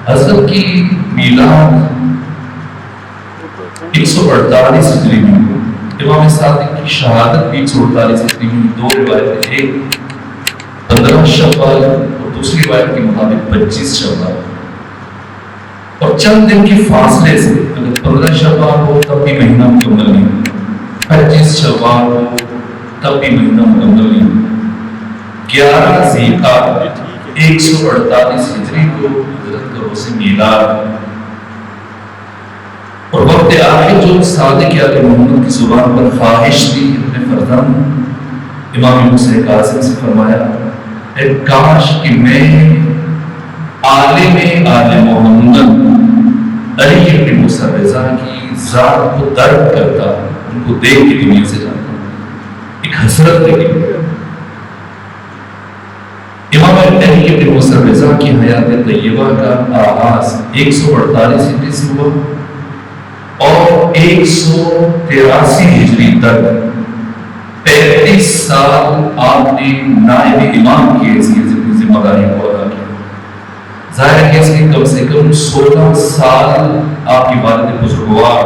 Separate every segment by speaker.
Speaker 1: حضرت کی میلاد 148 ہجری میں، امام صادق کی شہادت بھی 148 ہجری میں. دو روایتیں، ایک 15 شوال اور دوسری روایت کے مطابق 25 شوال. اور چند دن کے فاصلے سے، اگر 15 شوال ہو تب بھی مہینہ مکمل نہیں، 25 شوال ہو تب بھی مہینہ مکمل نہیں. 11 ذی القعدہ 148 ہجری کو حضرت کا روز میلاد. اور وقت آخر جو صادق آل محمد کی زبان پر خواہش تھی اپنے فرزند امام موسیٰ کاظم سے فرمایا، اے کاش کہ میں عالم آل محمد علی بن موسیٰ رضا کی ذات کو درک کرتا، ان کو دیکھ کے دنیا سے جاتا. ایک حسرت لگی. امام علی بن موسیٰ رضا کی حیات طیبہ کا آغاز 148 ہجری سے ہوا اور 183 ہجری تک 35 سال آپ نے نائب امام کی حیثیت سے اپنی ذمہ داری کو ادا کیا. ظاہر ہے کہ اس کے کم سے کم 16 سال آپ کی والد بزرگوار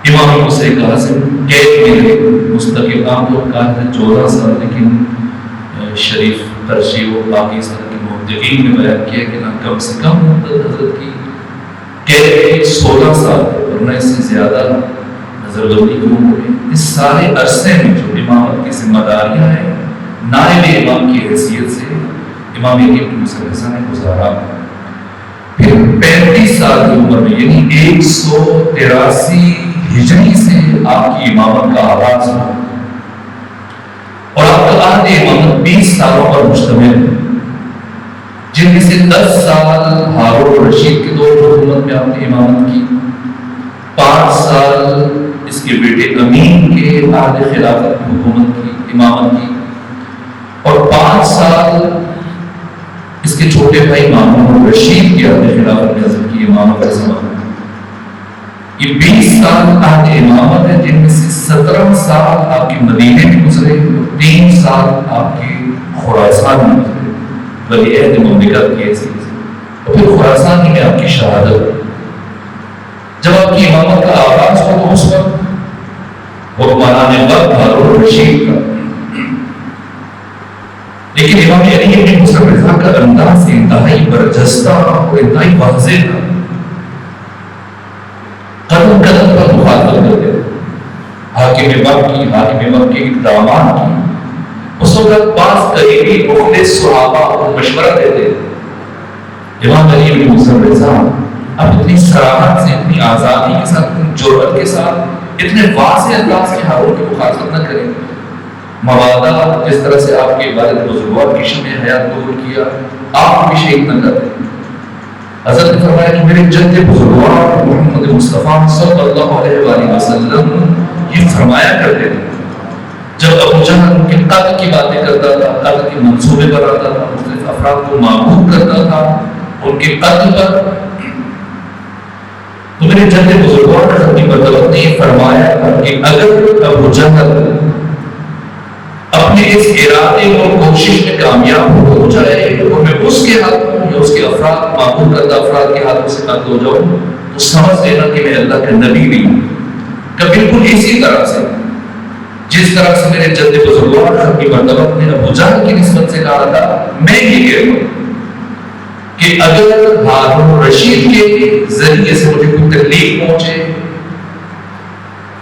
Speaker 1: امام موسیٰ کاظم قید میں رہے. مستقل عام طور کہا ہے 14 سال، لیکن شریف ترشیح و باقی اس طرح کے محققین نے بیان کیا کہ نہ کم سے کم مدت حضرت کی قید 16 سال ورنہ اس سے زیادہ نظر بندی کیوں ہوئی. اس سارے عرصے میں جو امامت کی ذمہ داریاں ہیں نائب امام کی حیثیت سے امام علی بن موسیٰ رضا نے گزارا. پھر 35 سال کی عمر میں یعنی 183 ہجری سے آپ کی امامت کا آغاز ہوا اور آپ کا عہد امامت 20 سالوں پر مشتمل ہے، جن میں سے 10 سال ہارون رشید کے دور حکومت میں آپ نے امامت کی، 5 سال اس کے بیٹے امین کے عہد خلافت میں حکومت کی، امامت کی، اور 5 سال اس کے چھوٹے بھائی مامون رشید کے عہد خلافت میں حضرت کی امامت کا زمانہ. یہ 20 سال عہد امامت ہے، جن میں سے 17 سال آپ کے مدینے میں گزرے اور 3 سال آپ کے خراسان میں گزرے ولی عہد مملکت کی حیثیت سے. اور پھر خراسان میں آپ کی شہادت. جب آپ کی امامت کا آغاز ہوا تو اس وقت حکمران وقت ہارون رشید کا، لیکن امام علی بن موسیٰ رضا کا انداز انتہائی برجستہ اور انتہائی واضح تھا. قدم قدم پر مخاطب کرتے تھے. حاکم وقت کے اقدامات کی اس وقت بعض قریبی مخلص صحابہ کو مشورہ دیتے. امام علی بن موسیٰ رضا اب اتنی صراحت سے، اتنی آزادی کے ساتھ، اتنی جرأت کے ساتھ، اتنے واضح انداز کے ہارون کی مخاطبت نہ کریں. موادہ جس طرح سے آپ کے والد بزرگوار کی شمع حیات قبول کیا، آپ بھی شہید نہ کریں. حضرت نے فرمایا کہ میرے جد بزرگوار محمد مصطفیٰ صلی اللہ علیہ وآلہ وسلم یہ فرمایا کرتے تھے جب ابو جہل ان کے قتل کی باتیں کرتا تھا، قتل کے منصوبے بناتا تھا، مختلف افراد کو معمور کرتا تھا ان کے قتل پر، تو میرے جد بزرگوار اپنی مرتبت نے یہ فرمایا کہ اگر ابو جہل اپنے اس ارادے اور کوشش میں کامیاب ہو جائے اور میں اس کے ہاتھوں یا اس کے افراد معمول کردہ افراد کے ہاتھوں سے قتل ہو جاؤں تو سمجھ لینا کہ میں اللہ کا نبی نہیں ہوں. کہ بالکل اسی طرح سے جس طرح سے میرے جد بزرگوار اپنی مرتبت نے ابو جہل کی نسبت سے کہا تھا، میں یہ کہتا ہوں کہ اگر ہارون رشید کے ذریعے سے مجھے کوئی تکلیف پہنچے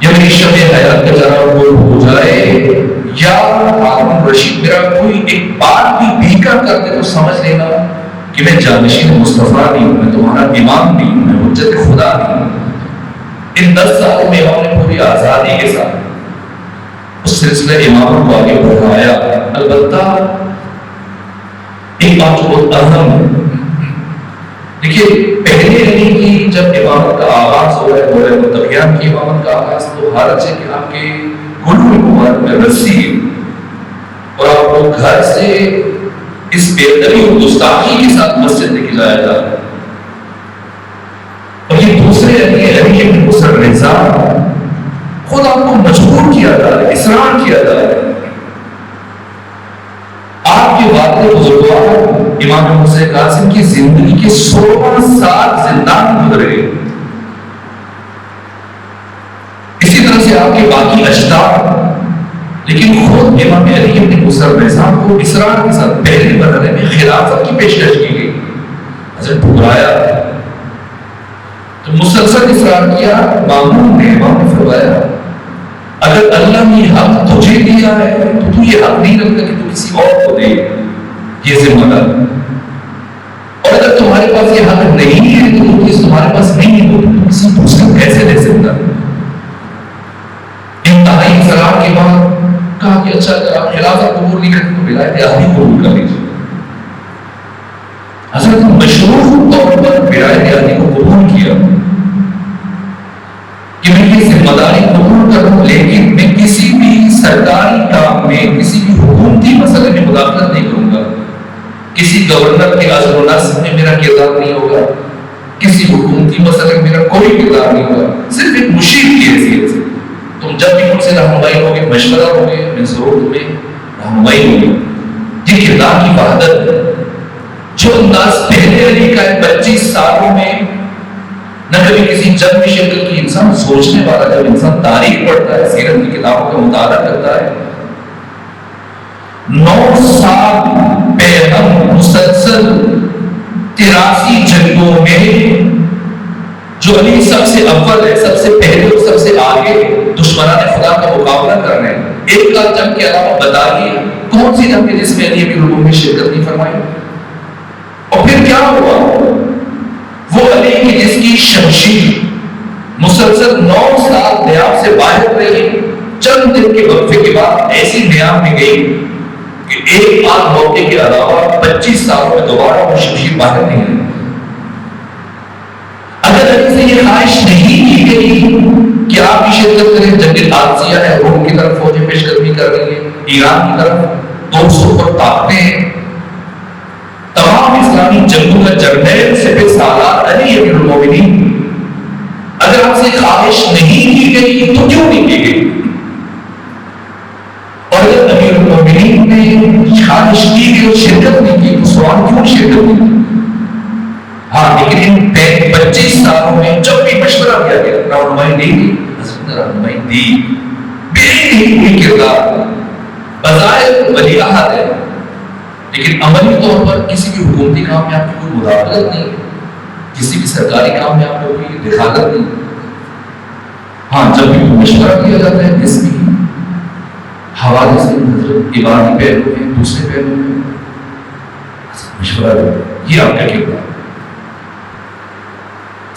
Speaker 1: یا میری شمع حیات کا چراغ ہو جائے یا ہارون رشید میرا کوئی ایک بات بھی بھیکا کر دے تو سمجھ لینا کہ میں جانشین مصطفیٰ نہیں ہوں، میں تمہارا امام نہیں ہوں، میں حجت خدا نہیں ہوں. ان 10 سالوں میں امام نے پوری آزادی کے ساتھ اس سلسلہ امام کو آگے بڑھایا. البتہ ایک بات جو بہت اہم ہے، دیکھیے پہلے علی کی جب امامت کا آغاز ہو رہا ہے، دورہ متقیان کی امامت کا آغاز، تو حالت ہے کہ آپ کے گلو مبارک میں رسی اور آپ کو گھر سے اس بے ادبی اور گستاخی کے ساتھ مسجد لے کے جایا جا رہا ہے. اور یہ دوسرے علی بن موسیٰ رضا خود آپ کو مجبور کیا جا رہا ہے، اصرار کیا جا رہا ہے. آپ کے والد بزرگوار امام حسین قاسم کی زندگی کے 16 سال زندان میں گزر گئے. اسی طرح سے آپ کے باقی اجداد، لیکن خود امام علی ابن موسیٰ رضا کو اسرار کے ساتھ پہلے مرحلے میں خلافت کی پیشکش کی گئی. حضرت ٹھکرایا تو مسلسل اصرار کیا. مامون نے امام نے فرمایا اگر اللہ نے یہ حق تجھے دیا ہے تو تو یہ حق نہیں رکھتا کہ تو کسی اور کو دے، یہ ذمہ دار. اور اگر تمہارے پاس یہ حق نہیں ہے تو تمہارے پاس نہیں ہے تو کسی دوسرے کو کیسے دے سکتا. انتہائی اصرار کے بعد کہا کہ اچھا اگر آپ خلافت قبول نہیں کرتے تو ولایت عہدی قبول کر لیجیے. حضرت مشروع طور پر ولایت عہدی کو قبول کیا کہ میں یہ ذمہ داری قبول کروں، لیکن میں کسی بھی سرکاری کام میں، کسی بھی حکومتی مسئلے میں مداخلت نہیں کروں گا. کسی گورنر کے عزم و نصب میں میرا کردار نہیں ہوگا، کسی حکومتی مسئلے میں میرا کوئی کردار نہیں ہوگا. صرف ایک مشیر کی حیثیت سے تم جب بھی مجھ سے رہنمائی ہوگی، مشورہ ہوگی، میں ضرور تمہیں رہنمائی ہوگی. یہ کردار کی وحدت جو انداز پہلے علی کا ہے. 25 سالوں میں نہ کبھی کسی جنگ میں شرکت کی. انسان سوچنے والا جب انسان تاریخ پڑھتا ہے، سیرت کی کتابوں کا مطالعہ کرتا ہے، 9 سال پیغام مسلسل 83 جنگوں میں جو علی سب سے اول ہے، سب سے پہلے اور سب سے آگے دشمنان خدا کا مقابلہ کر رہے ہیں. ایک آدھ جنگ کے علاوہ بتائیے کون سی جنگ ہے جس میں علی کی علوم میں شرکت نہیں فرمائی. اور پھر کیا ہوا؟ وہ علی کی جس کی شمشیر مسلسل 9 سال نیام سے باہر رہی، چند دن کے وقفے کے بعد ایسی نیام میں گئی کہ ایک آدھ موقع کے علاوہ 25 سالوں میں دوبارہ وہ شمشیر باہر نہیں رہی. اگر علی سے یہ خواہش نہیں کی گئی کہ آپ کی شرکت کریں، جنگ عاطفیہ ہے، روم کی طرف فوجیں پیش قدمی کر رہی ہیں، ایران کی طرف 200 پر طاقتیں ہیں، تمام اسلامی جنگوں کا جرنیل سپہ سالار علی امیر المومنین، اگر آپ سے خواہش نہیں کی گئی تو کیوں نہیں کی گئی؟ اور اگر امیر المومنین نے خواہش کی گئی اور شرکت نہیں کی تو سوال کیوں شرکت نہیں کی؟ ہاں لیکن ان 25 سالوں میں جب بھی مشورہ کیا گیا، رہنمائی نہیں دی. حضرت نے رہنمائی دی، بے کردار بظاہر ولی عہد ہے، لیکن عملی طور پر کسی بھی حکومتی کام میں آپ کی کوئی مداخلت نہیں، کسی بھی سرکاری کام میں آپ کو کوئی دخالت نہیں. ہاں جب بھی مشورہ کیا جاتا ہے اس بھی حوالے سے حضرت عبادی پہلو میں، دوسرے پہلو میں مشورہ یہ آپ کا کردار.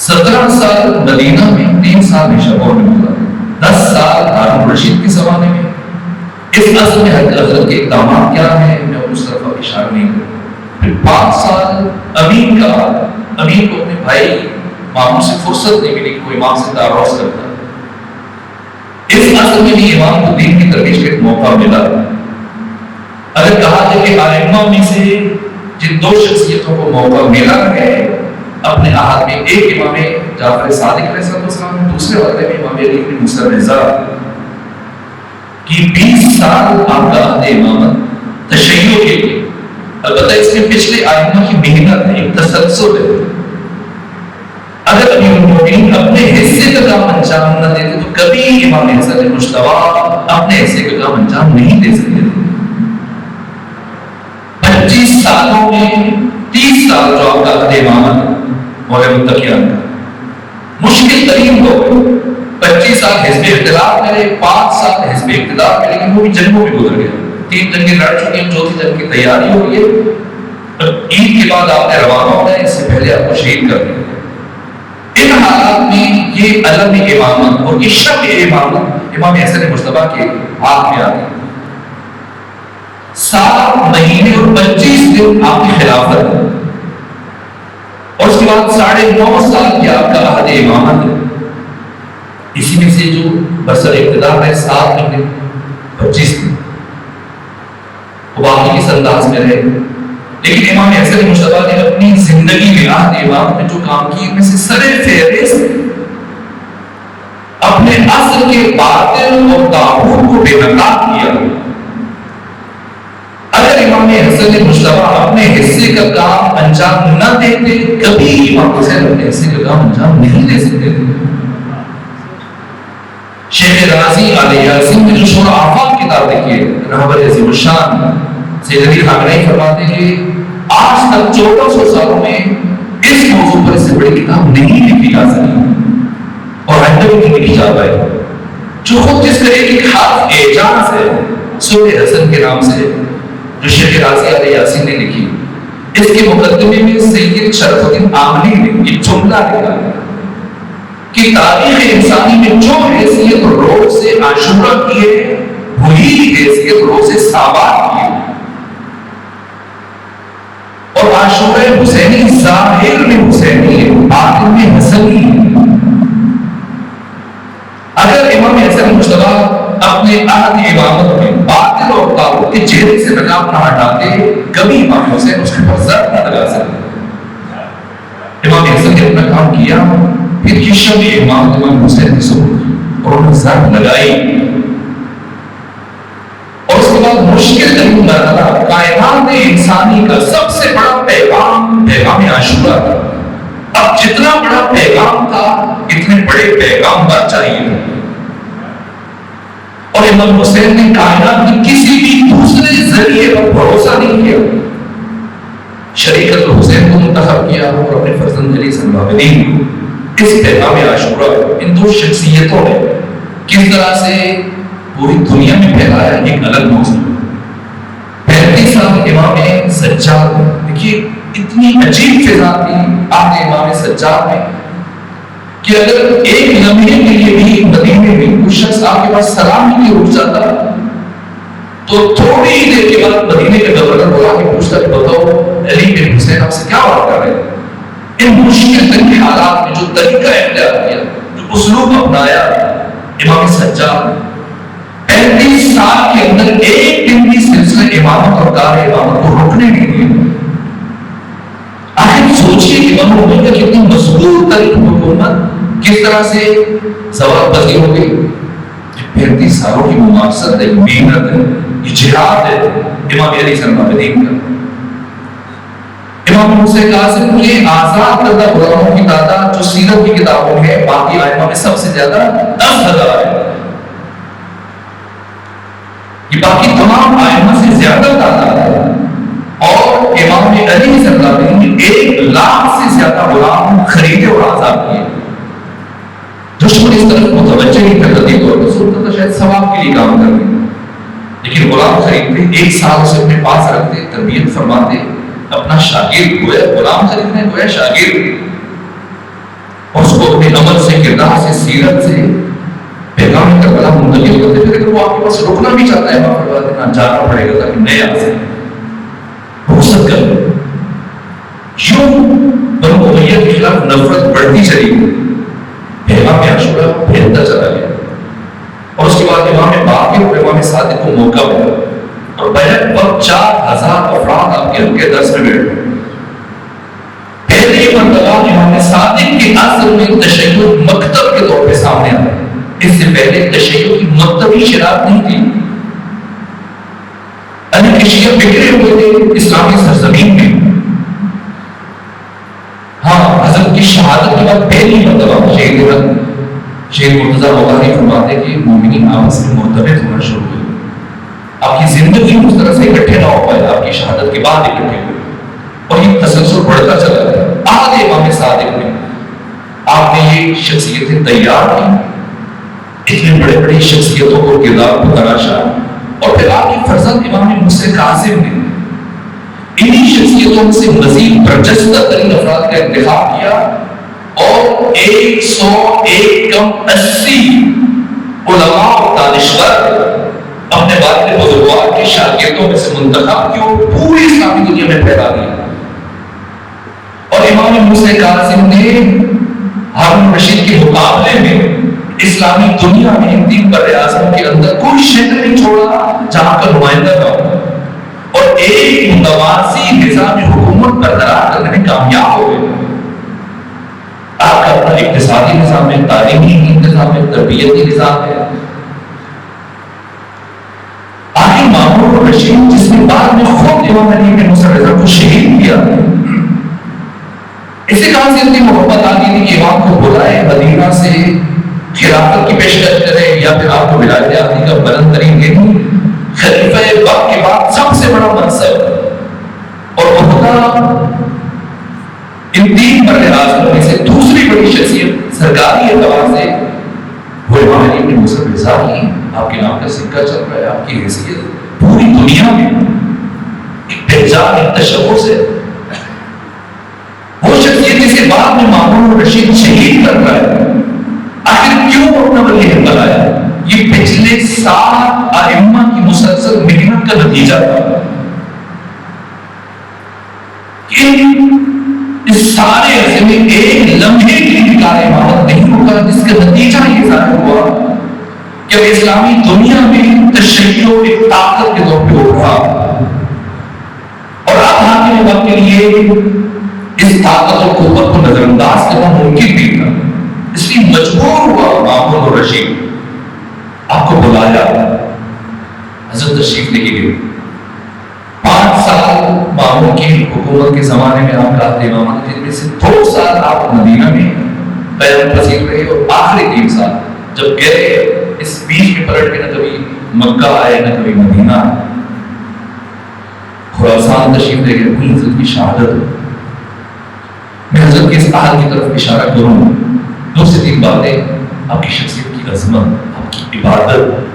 Speaker 1: 17 سال مدینہ میں، 3 سال نیشابور میں گزارے، 10 سال ہارون رشید کے زمانے میں. اس اصل میں حضرت کے اقدامات کیا ہیں میں اس طرف اشارہ نہیں کروں. پھر 5 سال امین کا، امین کو اپنے بھائی ماموں سے فرصت نہیں ملی کہ کوئی امام سے تعارف کرتا. اس اصل میں بھی امام کو دین کی ترویج کا ایک موقع ملا. اگر کہا جائے کہ ائمہ میں سے جن 2 شخصیتوں کو موقع ملا ہے اپنے عہد میں، ایک امام جعفر صادق علیہ السلام ہے، دوسرے والے میں امام علی ابن موسیٰ رضا کی 20 سال آپ کا عہد امامت تشیع کے لیے. البتہ اس میں پچھلے ائمہ کی محنت ہے، ایک تسلسل ہے. اگر امیر المومنین اپنے حصے کا کام انجام نہ دیتے تو کبھی امام حسن مجتبی اپنے حصے کا کام انجام نہیں دے سکتے تھے. 25 سالوں میں 30 سال جو آپ کا عہد امامت مولا متقیان کا مشکل ترین دور، 25 سال حزب اختلاف میں رہے، 5 سال حزب اقتدار میں، لیکن وہ بھی جنگوں میں گزر گیا. 3 جنگیں لڑ چکے ہیں، 4تھی جنگ کی تیاری ہو رہی ہے. عید کے بعد آپ نے روانہ ہونا ہے، اس سے پہلے آپ کو شہید کر دیا. ان حالات میں یہ علم امامت اور یہ شب امامت امام حسن مجتبی کے ہاتھ میں آتی. 7 مہینے اور 25 دن آپ کی خلافت ہے، اور اس کے بعد 9.5 سال کی آپ کا عہد امامت ہے. اسی میں سے جو برسر اقتدار ہے 7 مہینے 25 دن وہ باقی کس انداز میں رہے. لیکن امام حسن مجتبی نے اپنی زندگی میں عہد امامت میں جو کام کی ان میں سے سر فہرست اپنے اصل کے باطل اور طاغوت کو بے نقاب کیا. اگر امام حسن مجتبی اپنے حصے کا کام انجام نہ دیتے، کبھی امام حسین اپنے حصے کا کام انجام نہیں دے سکتے تھے۔ شیخ رازی علیہ یاسین نے جو شورا آفاق کتاب لکھی ہے، رہبر عظیم الشان سید علی خامنہئی فرماتے ہیں کہ آج تک 1400 سالوں میں اس موضوع پر اس سے بڑی کتاب نہیں لکھی جا سکی اور آئندہ بھی نہیں لکھی جا پائی، جو خود جس طرح کی خاص اعجاز ہے سورہ حسن کے نام سے جو شیخ رازی علیہ یاسین نے لکھی۔ اس کے مقدمے میں سید شرف الدین عاملی نے یہ جملہ لکھا کہ تاریخ انسانی میں جو حیثیت روز سے عاشورہ کی ہے وہی حیثیت روز سابات کی ہے، اور عاشورہ حسینی ظاہر میں حسینی ہے، باطن میں حسنی ہے۔ اگر امام حسن مجتبی اپنے عہد امامت میں باطل اور طاغوت کے چہرے سے نقاب نہ ہٹاتے، کبھی امام حسین اس کے پر ضرب نہ لگا سکتے۔ امام حسن نے اپنا کام کیا، پھر یہ شب امام حسین کی سبب اور انہوں نے ضرب لگائی، اور اس کے بعد مشکل ترین مرحلہ کائنات انسانی کا سب سے بڑا پیغام عاشورہ تھا۔ اب جتنا بڑا پیغام تھا اتنے بڑے پیغام پر چاہیے، اور امام حسین نے کائنات کی کسی بھی دوسرے ذریعے پر بھروسہ نہیں کیا، شریعت الحسین کو منتخب کیا اور اپنے فرزند علی صلی اللہ علیہ وسلم کو اس پیغام عاشورہ ان دو شخصیتوں نے کس طرح سے پوری دنیا میں پھیلایا ایک الگ موضوع۔ 35 سال امام سجاد، دیکھیے اتنی عجیب فضا تھی آپ امام سجاد میں کہ اگر ایک لمحے کے لیے بھی مدینے میں کوئی شخص آپ کے پاس سلام ہی نہیں رک جاتا تو تھوڑی ہی دیر کے بعد مدینے کے گورنر بلا کے پوچھتا کہ بتاؤ علی بن حسین آپ سے کیا بات کر رہے ہیں۔ ان مشکل ترین حالات میں جو طریقہ اختیار کیا، جو اسلوب اپنایا امام سجاد، 35 سال کے اندر ایک دن بھی سلسلہ امامت اور کار امامت کو روکنے نہیں دیا۔ آخر سوچیے کہ بنو امیہ کی اتنی مضبوط ترین حکومت کس طرح سے زوال پذیر ہو گئی۔ 35 سالوں کی ممارست ہے، محنت ہے، یہ جہاد ہے امام علی صلی اللہ علیہ وسلم کا۔ امام حسین قاسم کے آزاد کردہ غلاموں کی تعداد جو سیرت کی کتابوں میں ہے باقی ائمہ میں سب سے زیادہ 10,000 ہے، یہ باقی تمام ائمہ سے زیادہ تعداد ہے، اور امام علی صلی اللہ علیہ وسلم نے 1,00,000 سے زیادہ غلام خریدے اور آزاد کیے۔ دشمن اس طرف متوجہ نہیں کرتا تھی تو رسول تھا شاید ثواب کے لیے کام کرتے، لیکن غلام خریدتے 1 سال سے اپنے پاس رکھتے، تربیت فرماتے، اپنا شاگرد گویا غلام خریدنے گویا شاگرد، اور اس کو اپنے عمل سے، کردار سے، سیرت سے پیغام کربلا منتقل کرتے۔ پھر اگر وہ آپ کے پاس رکنا بھی چاہتا ہے وہاں پر جانا پڑے گا تاکہ نئے آ سکے، رخصت کر لو۔ یوں بنو امیہ کے خلاف نفرت بڑھتی چلی گئی، پیغام عاشورہ پھیلتا چلا گیا، اور اس کے بعد امام باقر اور امام صادق کو موقع ملا، اور بیک وقت 4,000 افراد آپ کے حلقے درس میں بیٹھے۔ پہلی مرتبہ امام صادق کے اصل میں تشیع مکتب کے طور پہ سامنے آیا، اس سے پہلے تشیع کی مکتبی شرارت نہیں تھی۔ شیعہ بکھرے ہوئے تھے اسلامی سرزمین میں۔ ہاں، حضرت کی شہادت کے بعد پہلی مرتبہ شیخ مرتضیٰ مغانی فرماتے کہ مومنین آپس میں مرتبط ہونا شروع ہوئے، آپ کی زندگی اس طرح سے اکٹھے نہ ہو پائے، آپ کی شہادت کے بعد اکٹھے ہوئے، اور یہ تسلسل بڑھتا چلا گیا۔ آدھے امام صادق میں آپ نے یہ شخصیتیں تیار کی، اتنے بڑے بڑی شخصیتوں کو کردار کو تراشا، اور پھر آپ کی فرزند امام موسیٰ کاظم نے انہی شخصیتوں سے مزید برجستہ ترین افراد کا انتخاب کیا، اور 101 کم 80 علماء اور دانشور اپنے والد بزرگوار کے شاگردوں میں سے منتخب کیے اور پوری اسلامی دنیا میں پھیلا دیا۔ اور امام موسیٰ کاظم نے ہارون رشید کے مقابلے میں اسلامی دنیا میں ان 3 براعظموں کے اندر کوئی شہر نہیں چھوڑا جہاں کا نمائندہ نہ ہو، اور ایک متوازی نظام حکومت برقرار کرنے میں کامیاب ہو گئے۔ آپ کا اپنا اقتصادی نظام ہے، تعلیمی نظام ہے، تربیتی نظام ہے۔ آخر مامون مامون الرشید جس نے بعد میں خود امام علی بن موسیٰ رضا کو شہید کیا. اسی کہاں سے اتنی محبت آ گئی تھی کہ امام کو بلائے مدینہ سے خلافت کی پیشکش کرے یا پھر آپ کو ولایت عہدی کا بلند ترین دن خلیفہ وقت کے بعد سب سے بڑا منصب اور عہدہ ان 3 بڑے اعظموں میں سے دوسری بڑی شخصیت سرکاری اعتبار سے وہ امام علی بن موسیٰ رضا کی. آپ کے نام کا سکہ چل رہا ہے, آپ کی حیثیت پوری دنیا میں ایک پہچان ایک تشخص سے وہ شخصیت جسے بعد میں مامون الرشید شہید کر رہا ہے. آخر کیوں اپنا ولی بنایا؟ یہ پچھلے 7 ائمہ کی مسلسل محنت کا نتیجہ تھا کہ اس سارے عرصے میں ایک لمحے کی انکار امامت نہیں ہوگا, جس کا نتیجہ یہ ظاہر ہوا کہ اب اسلامی دنیا میں تشیع ایک طاقت کے طور پہ اٹھا اور اب حاکم وقت کے لیے اس طاقت اور قوت کو نظر انداز کرنا ممکن نہیں تھا. اس لیے مجبور ہوا مامون الرشید آپ کو بلایا, حضرت تشریف لے کے گئے. 5 سال مامون کی حکومت کے زمانے میں آپ کا امامت تھے, جن میں سے 2 سال آپ مدینہ میں قیام پذیر رہے اور آخری 3 سال جب گئے اس بیچ میں پلٹ کے نہ کبھی مکہ آئے نہ کبھی مدینہ, خراسان تشریف لے گئے. وہی حضرت کی شہادت. میں حضرت کے اس حال کی طرف اشارہ کروں, 2 سے 3 باتیں آپ کی شخصیت کی عظمت, آپ کی عبادت.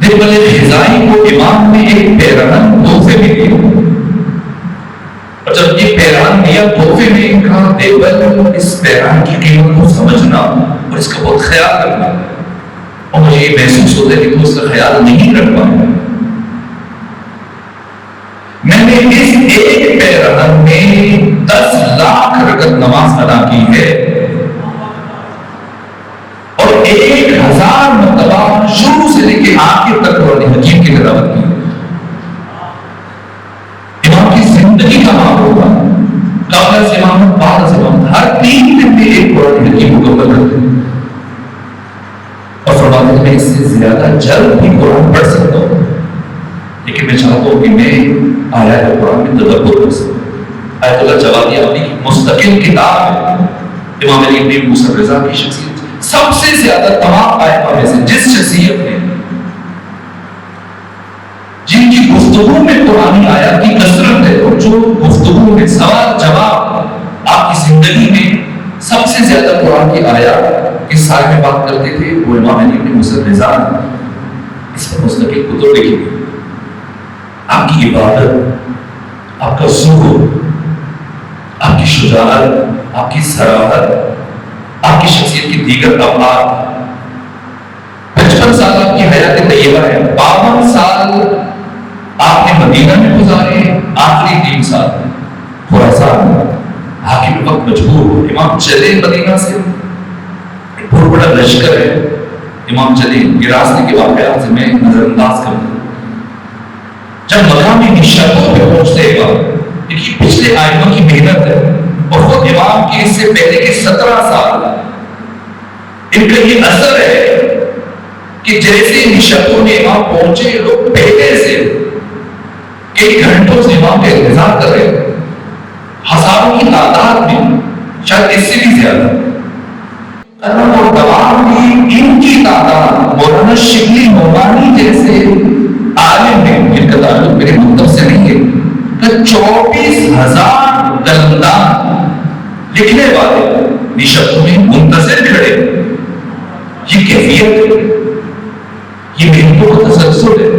Speaker 1: دیوبند خزائی کو امام نے ایک پیرہن تحفے میں دیا اور جب یہ پیرہن دیا تحفے میں کہا دیوبند اس پیرہن کی قیمت کو سمجھنا اور اس کا بہت خیال رکھنا, اور مجھے یہ محسوس ہوتا ہے کہ تم اس کا خیال نہیں رکھ پائے. میں نے اس ایک پیرہن میں 10 لاکھ رکعت نماز ادا کی ہے اور 1000 مرتبہ شروع سے لے کے آخر تک قرآن حکیم کی تلاوت کی. امام کی زندگی کا ماں ہوگا, قبل سے امامت بعد سے امامت, ہر 3 دن میں ایک قرآن حکیم مکمل کرتے ہیں اور فرماتے ہیں میں اس سے زیادہ جلد بھی قرآن پڑھ سکتا ہوں, لیکن میں چاہتا ہوں کہ میں آیات قرآن میں تدبر کر سکوں. آیت اللہ جوادی اپنی مستقل کتاب ہے. امام علی بن موسیٰ رضا کی شخصیت سب سے زیادہ تمام آئمہ میں سے جس شخصیت نے جن کی گفتگو میں قرآنی آیات کی کثرت ہے اور جو گفتگو میں سوال جواب آپ کی زندگی میں سب سے زیادہ قرآن کی آیات کے سائے میں بات کرتے تھے, وہ امام علی بن موسیٰ رضا. اس پر مستقل کتب لکھی گئی. آپ کی عبادت, آپ کا زہد, آپ کی شجاعت, آپ کی صراحت, آپ کی شخصیت کی دیگر ابعاد. 55 سال آپ کی حیات طیبہ ہے, 52 سال آپ نے مدینہ میں گزارے, آخری 3 سال خراسان. حاکم وقت مجبور ہو, امام چلے مدینہ سے, بہت بڑا لشکر ہے, امام چلے. یہ راستے کے واقعات سے میں نظر انداز کروں. جب مقامی نشانوں پہ پہنچتے امام, دیکھیے پچھلے آئمہ کی محنت ہے اور خود امام کی اس سے پہلے کے 17 سال ان کا یہ اثر ہے کہ جیسے نشانوں میں امام پہنچے, لوگ پہلے سے کئی گھنٹوں سے امام کا انتظار کر رہے ہیں. ہزاروں کی تعداد میں, شاید اس سے بھی زیادہ. اور تمام کی ان کی تعداد مولانا شبلی نعمانی جیسے عالم ہے, جن کا تعلق میرے مکتب سے نہیں ہے, کہ 24,000 قلمدان لکھنے والے نشستوں میں منتظر کھڑے. یہ کیفیت ہے, یہ محنتوں کا تسلسل ہے.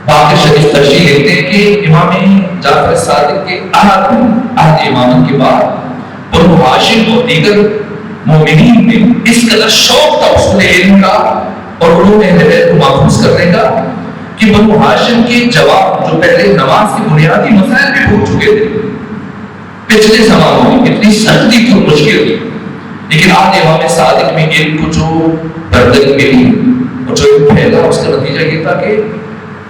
Speaker 1: باقی شریف تشریح لیتے ہیں کہ امام جعفر صادق کے عہد امامت کے بعد بنو ہاشم اور دیگر مومنین میں اس قدر شوق تھا اصول علم کا اور علوم اہل بیت کو محفوظ کرنے کا کہ بنو ہاشم کے جواب جو پہلے نماز کی بنیادی مسائل بھی بھول چکے تھے پچھلے زمانوں میں, اتنی سختی تھی اور مشکل تھی, لیکن آج امام صادق میں علم کو جو بردری ملی اور جو پھیلا, اس کا نتیجہ یہ تھا کہ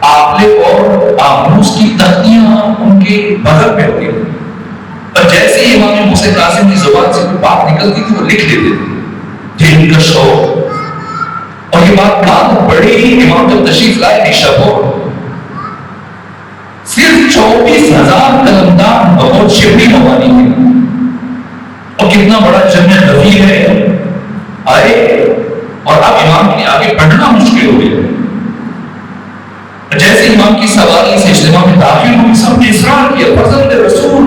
Speaker 1: آپلے اور آبروس کی تختیاں ان کے بغل میں ہوتی تھی, اور جیسے ہی امام موسیٰ قاسم کی زبان سے کوئی بات نکلتی تھی وہ لکھ لیتے تھے. یہ ان کا شوق. اور یہ بات بڑی امام جب تشریف لائے نیشاپور، صرف 24,000 قلمدان بہت شبری موانی تھے، اور کتنا بڑا جنت رفیع ہے آئے، اور اب امام کے آگے پڑھنا مشکل ہو گیا۔ جیسے امام کی سواری سے اجتماع میں داخل ہوئی، سب نے اصرار کیا فرزند رسول،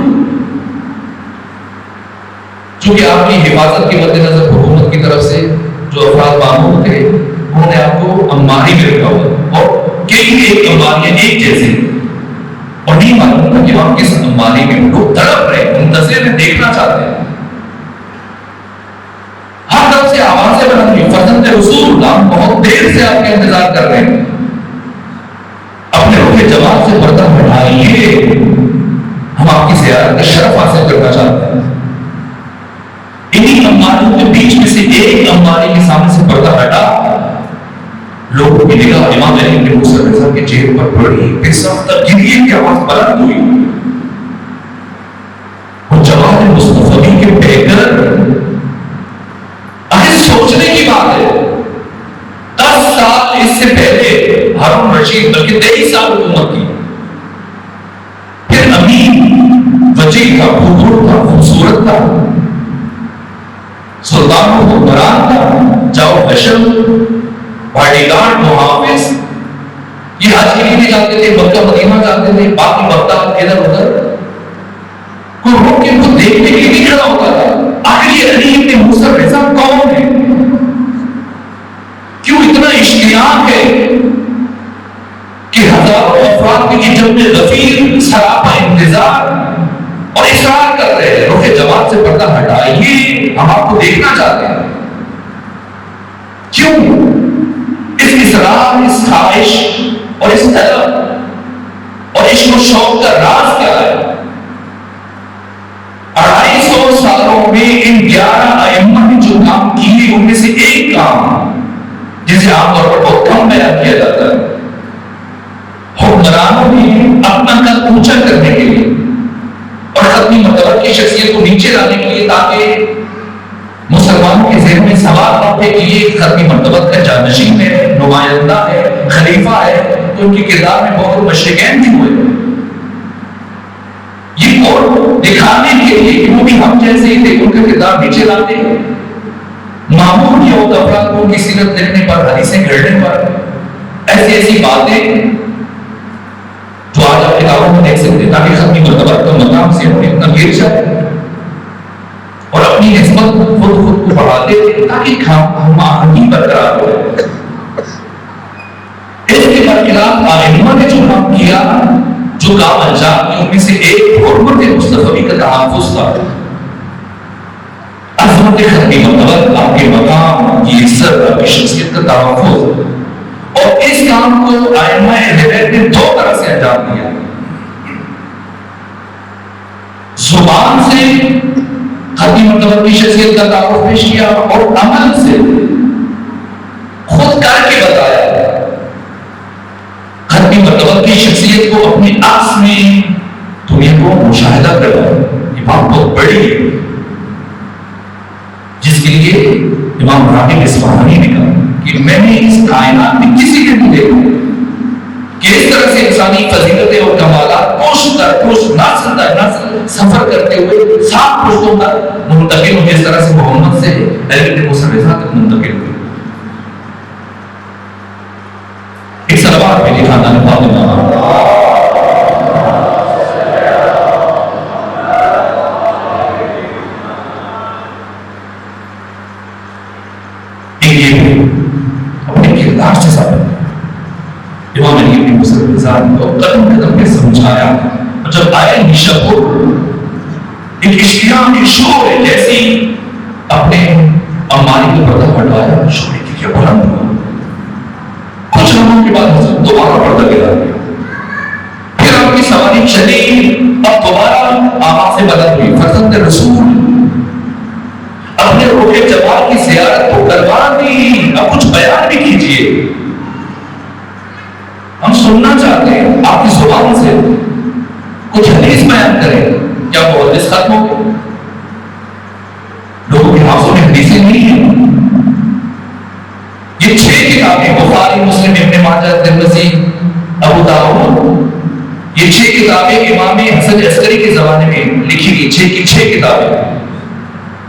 Speaker 1: چونکہ آپ کی حفاظت کے مد نظر حکومت کی طرف سے جو افراد معمول تھے انہوں نے آپ کو اماری میں رکھا ہوا، اور کئی ایک اماریاں ایک جیسے، اور نہیں معلوم تھا کہ امام کس اماری میں، لوگ تڑپ رہے، منتظر ہیں، دیکھنا چاہتے ہیں، ہر طرف سے آوازیں بلند ہوئی فرزند رسول، ہم بہت دیر سے آپ کا انتظار کر رہے ہیں، اپنے روح جماعت سے پردہ ہٹائیے، ہم آپ کی زیارت کا شرف حاصل کرنا چاہتے ہیں۔ انہی اماریوں کے بیچ میں سے ایک اماری کے سامنے سے پردہ ہٹا، لوگوں کی نگاہ امام علی بن موسیٰ رضا کے چہرے پر پڑی، بے ساختہ گریے کی آواز بلند ہوئی، اور جمال مصطفی کے بہ کر سوچنے کی بات ہے، 10 سال اس سے پہلے ہارون رشید بلکہ 23 سال حکومت کی، پھر امین وجیہ تھا، خوبصورت تھا، خوبصورت تھا، سلطان حکمران تھا، جاؤ حشم، باڈی گارڈ، محافظ، یہ حج کے لیے جاتے تھے، مکہ مدینہ جاتے تھے، باقی بغداد ادھر ادھر، کوئی روک کے ان کو دیکھنے کے لیے نہیں کھڑا ہوتا تھا۔ آخر یہ علی ابن موسیٰ رضا کون ہے؟ کیوں اتنا اشتیاق ہے کہ ہزاروں افراد کی جنب غفیر سراپا انتظار اور اصرار کر رہے ہیں، روح جماعت سے پردہ ہٹائیے، ہم آپ کو دیکھنا چاہتے ہیں۔ کیوں اس اصرار، اس خواہش اور اس طلب اور عشق و شوق کا راز کیا ہے؟ 250 سالوں میں ان 11 ائمہ نے جو کام کیے ان میں سے ایک کام جسے عام طور پر بہت کم بیان کیا جاتا ہے، حکمرانوں نے اپنا قد اونچا کرنے کے لیے اور ختمی مرتبہ کی شخصیت کو نیچے لانے کے لیے، تاکہ مسلمانوں کے ذہن میں سوال نہ اٹھے کہ یہ ختمی مرتبہ کا جانشین ہے، نمائندہ ہے، خلیفہ ہے، تو ان کے کردار میں بہت مشرکین بھی ہوئے، یہ اور دکھانے کے لیے کہ وہ بھی ہم جیسے ہی تھے، ان کا کردار نیچے لاتے ہیں، معمول یہ ہوتا افراد کو کی سیرت دیکھنے پر، حدیثیں گھڑنے پر، ایسی ایسی باتیں جو آج آپ کتابوں میں دیکھ سکتے ہیں، تاکہ ختمی مرتبہ کا مقام سے انہوں نے اتنا گر جائے اور اپنی نسبت خود کو بڑھاتے تھے تاکہ ہم آہنگی برقرار ہو۔ اس کے برخلاف ائمہ نے جو کام کیا، جو کام انجام کیا، ان میں سے ایک حرمت مصطفی کا تحفظ تھا، عظمت ختمی مرتبہ، آپ کے مقام، آپ کی عزت، آپ کی شخصیت کا تحفظ، اور اس کام کو ائمہ ہدایت نے 2 طرح سے انجام دیا، زبان سے ختمی مرتبہ کی شخصیت کا تعارف پیش کیا اور عمل سے خود کر کے بتایا، ختمی مرتبہ کی شخصیت کو اپنی عکس میں دنیا کو مشاہدہ کروایا۔ یہ بات بہت بڑی ہے جس کے لیے امام راغب اصفہانی نے کہا کہ میں نے اس کائنات میں کسی کے نہیں دیکھا کہ اس طرح سے انسانی فضیلتیں اور کمالات پشت در پشت، نسل در نسل سفر کرتے ہوئے 7 پشتوں تک منتقل ہو، جس طرح سے محمد سے علی بن موسیٰ رضا تک منتقل ہوئے۔ ایک سلوات پہ لکھا تھا اپنے کردار سے ثابت، امام علی بن موسیٰ رضا کو قدم قدم پہ سمجھایا، اور جب آئے نیشاپور ایک اشتیاق شور ہے، جیسی اپنے امانی کو پردہ ہٹایا، شور کی کیا بلند ہوا، کچھ لمحوں کے بعد حضرت دوبارہ پردہ گرا دیا، پھر آپ کی سواری چلی، اب دوبارہ آواز سے بلند ہوئی، فرزند رسول اپنے روح جمال کی زیارت کو کروا دی، اب کچھ بیان بھی کیجئے، ہم سننا چاہتے ہیں آپ کی زبان سے، کچھ حدیث بیان کریں۔ کیا محدث ختم ہو گئے؟ لوگوں کے حافظوں میں حدیثیں نہیں ہیں، یہ 6 بخاری، مسلم، ابن ماجہ، ترمذی، ابو داؤد، یہ 6 کتابیں امام حسن عسکری کے زمانے میں لکھی گئی، 6 کی 6 کتابیں.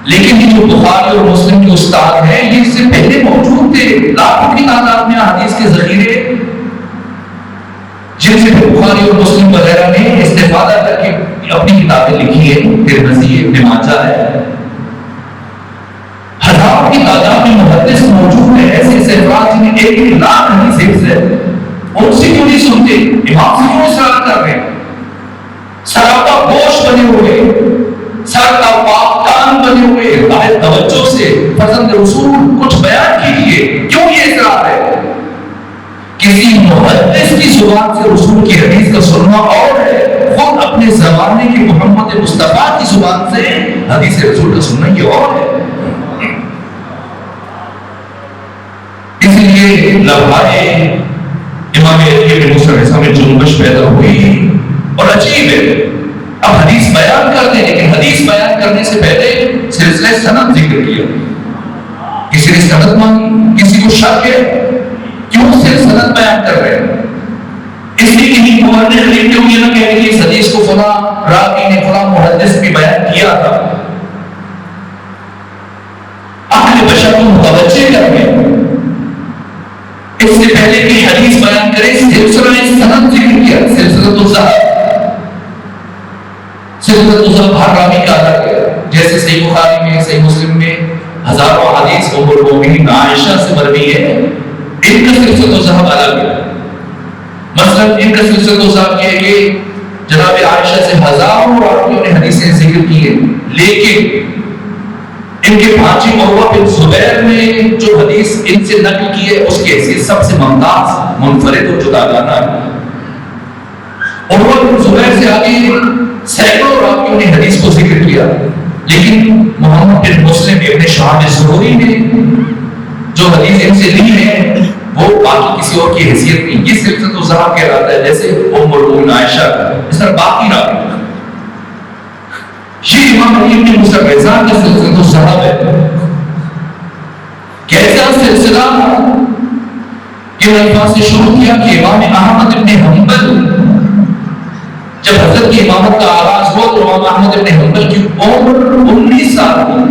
Speaker 1: لیکن یہ جو بخاری اور مسلم کے استاد ہیں یہ اس سے پہلے موجود تھے، لاکھوں کی تعداد میں حدیث کے ذخیرے جن سے بخاری اور مسلم وغیرہ نے استفادہ کر کے اپنی کتابیں لکھی ہیں. ترمذی، ابن ماجہ ہے، ہزاروں کی تعداد میں محدث موجود ہیں، ایسے ایسے افراد جنہیں 1 لاکھ حدیث حفظ ہے. ان سے کیوں نہیں سنتے؟ امام سے کیوں اصرار کر رہے ہیں؟ سراپا بوش بنے ہوئے، سر کا پاک کان بنے ہوئے، باہر توجہ سے پسند رسول کچھ بیان کیجیے. کیوں یہ اصرار ہے؟ کسی محدث کی زبان سے رسول کی حدیث کا سننا اور ہے، خود اپنے زمانے کے محمد مصطفیٰ کی زبان سے حدیث رسول کا سننا یہ اور ہے. اس لیے لمحے امام علی بن موسیٰ میں جنبش پیدا ہوئی. اور عجیب ہے، اب حدیث بیان کر دیں، لیکن حدیث بیان کرنے سے پہلے سلسلہ سند ذکر کیا. کسی نے سند مانگی، کسی کو شک ہے کیوں سے سند بیان کر رہے ہیں؟ اس لیے کہیں مورخ لکھتے ہوئے نہ کہہ کہ اس حدیث کو فلاں راوی نے فلاں محدث بھی بیان کیا تھا. اہل بشر کو متوجہ کر کے اس سے پہلے کہ حدیث بیان کرے سلسلہ سند ذکر کیا. سلسلۃ الذہب، سلسلۃ الذہب ہر راوی کا الگ ہے. جیسے صحیح بخاری میں، صحیح مسلم میں ہزاروں حدیث ام المؤمنین عائشہ سے مروی ہے، ان کا سلسلۃ الذہب الگ ہے. مثلا ان کا سلسلۃ الذہب یہ ہے کہ جناب عائشہ سے ہزاروں راویوں نے حدیثیں ذکر کی ہیں، لیکن ان کے بھانجی عروہ بن زبیر نے جو حدیث ان سے نقل کی ہے اس کی حیثیت سب سے ممتاز، منفرد اور جداگانہ ہے. عروہ بن زبیر سے آگے سینکڑوں راویوں نے حدیث کو ذکر کیا، لیکن محمد بن مسلم ابن شہاب الزہری نے جو حدیث ان سے لی ہے وہ باقی کسی اور کی حیثیت نہیں. یہ سلسلۃ الذہب کہلاتا ہے، جیسے ام المؤمنین عائشہ اس طرح باقی راوی. یہ امام علی بن موسیٰ رضا کا سلسلۃ الذہب ہے. کیسا سلسلہ کہ الفاظ سے شروع کیا کہ امام احمد بن حنبل جب حضرت کی امامت کا آغاز ہوا تو امام احمد بن حنبل کی عمر 19 سال تھی،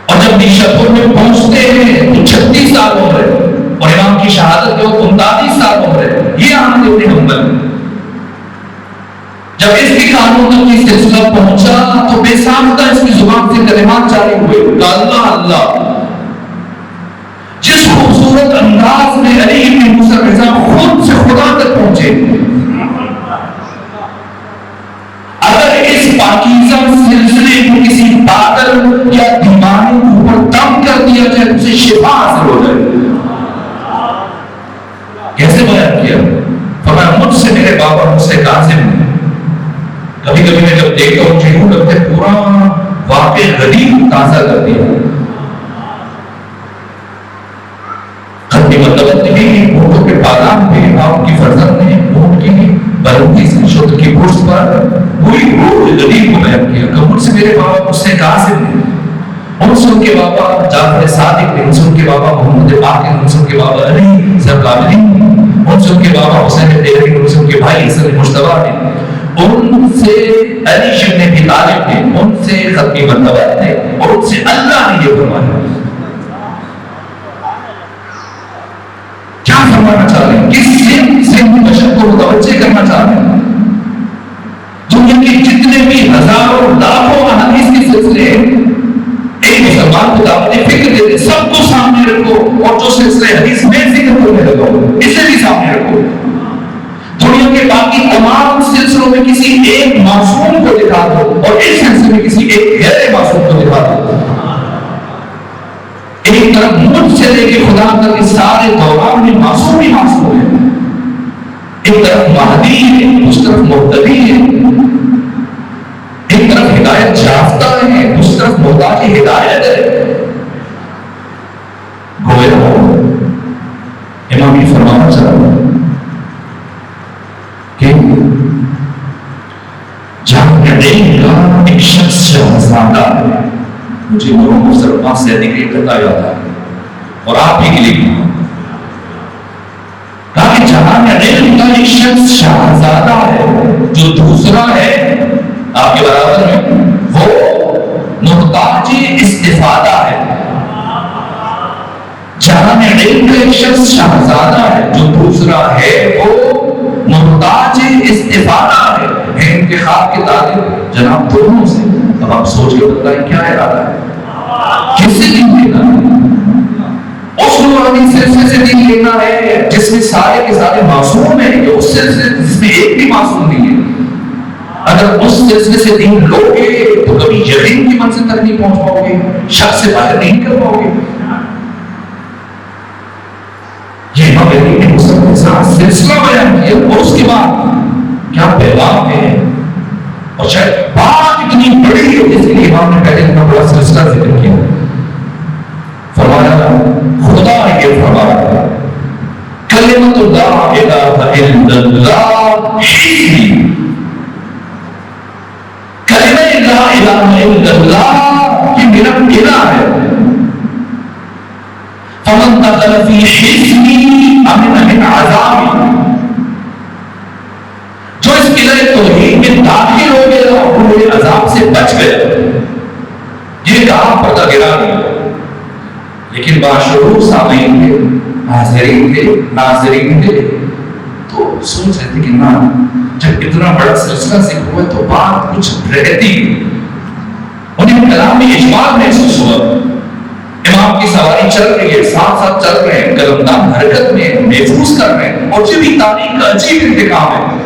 Speaker 1: اور جب نیشاپور میں پہنچتے ہیں تو 36 سال عمر ہے، اور امام کی شہادت کے وقت 39 سال عمر ہے. یہ احمد بن حنبل جب اس کی قانون تک یہ سلسلہ پہنچا تو بے ساختہ اس کی زبان سے کلمات جاری ہوئے کہ اللہ اللہ. جس خوبصورت انداز میں علی بن موسیٰ رضا خود سے خدا تک پہنچے، اگر اس پاکیزہ سلسلے کو کسی پاگل یا دیوانے کے اوپر دم کر دیا جائے اسے شفا حاصل ہو جائے. کیسے بیان کیا؟ فرمایا مجھ سے میرے بابا مجھ سے قاسم نے. کبھی کبھی میں جب دیکھتا ہوں مجھے یوں لگتا ہے پورا واقع غریب تازہ کر دیا. ختمی مطلب بھی اونٹوں کے پالان پہ آپ کی فرزند نے اونٹ کی بلندی سے شد کی برس پر پوری روح غریب کو بیان کیا کہ مجھ سے میرے بابا مجھ سے قاسم نے، ان سے ان کے بابا جعفر صادق نے، ان سے ان کے بابا محمد باقر، ان سے ان کے بابا علی زرقاوی، ان سے ان کے بابا حسین دہلوی، ان سے ان کے بھائی حسن مجتبیٰ نے، ان سے علی ابن ابی طالب نے، ان سے ختمی مرتبہ نے، اور ان سے اللہ نے یہ فرمایا. کیا فرمانا چاہ رہے ہیں؟ کس سے بشر کو متوجہ کرنا چاہ رہے ہیں؟ دنیا کے جتنے بھی ہزاروں لاکھوں احادیث کے سلسلے ایک مسلمان کو دعوت فکر دیتے سب کو سامنے رکھو، اور جو سلسلے حدیث میں ذکر کرنے لگا اسے بھی سامنے رکھو. دنیا کے باقی تمام سلسلوں میں کسی ایک معصوم کو دکھا دو اور اس سلسلے میں کسی ایک غیر معصوم کو دکھا دو. ایک طرف مجھ سے لے کے خدا تک اس سارے دوران میں معصوم ہی معصوم ہے. ایک طرف مہدی ہے، اس طرف مہتدی ہے. ایک طرف ہدایت یافتہ ہے، اس طرف محتاج ہدایت ہے. گویا امام یہ فرمانا چاہ رہا ہے کہ جہاں علم کا ایک شخص شہزادہ ہے. مجھے مرحوم مفسر عباس سعدی کا ایک قطعہ یاد آ گیا. اور آپ ہی کے لیے بھی کہا کہ جہاں میں علم کا ایک شخص شہزادہ ہے جو دوسرا ہے آپ کے برابر میں وہ محتاج استفادہ ہے. جہاں میں علم کا ایک شخص شہزادہ ہے جو دوسرا ہے وہ محتاج استفادہ ہے. انتخاب کی تعلیم جناب دونوں سے. اب آپ سوچ کے بتائیں کیا ارادہ ہے, کس سے دین لینا ہے؟ اس نورانی سلسلے سے دین لینا ہے جس میں سارے کے سارے معصوم ہیں, یا اس سلسلے جس میں ایک بھی معصوم نہیں ہے؟ اگر اس سلسلے سے دین لوگے تو کبھی یقین کی منزل تک نہیں پہنچ پاؤ گے, شک سے باہر نہیں کر پاؤ گے. یہ امام علی نے مسلم کے ساتھ سلسلہ بیان کیا اور اس کے بعد کیا پیغام ہے, اور شاید بات اتنی بڑی ہے جس کے لیے امام نے پہلے اتنا بڑا سلسلہ ذکر کیا. فرمایا خدا نے یہ فرمایا کلمۃ لا الہ الا اللہ حسبی, کلمہ لا الہ الا اللہ یہ میرا قلعہ ہے. فمن دخل فی حسبی امن من عذابی, جو اس قلعہ توحید میں داخل ہو گیا وہ میرے عذاب سے بچ گیا. یہ کہا پردہ گرا دیا. لیکن باشعور سامعین تھے, حاضرین تھے, ناظرین تھے, تو سوچ رہے تھے کہ نا جب اتنا بڑا سلسلہ ذکر ہوا تو بات کچھ رہتی. انہیں کلام میں اجمال محسوس ہوا. امام کی سواری چل رہی ہے, ساتھ ساتھ چل رہے ہیں, قلمدان حرکت میں محفوظ کر رہے ہیں, اور یہ بھی تاریخ کا عجیب انتخاب ہے.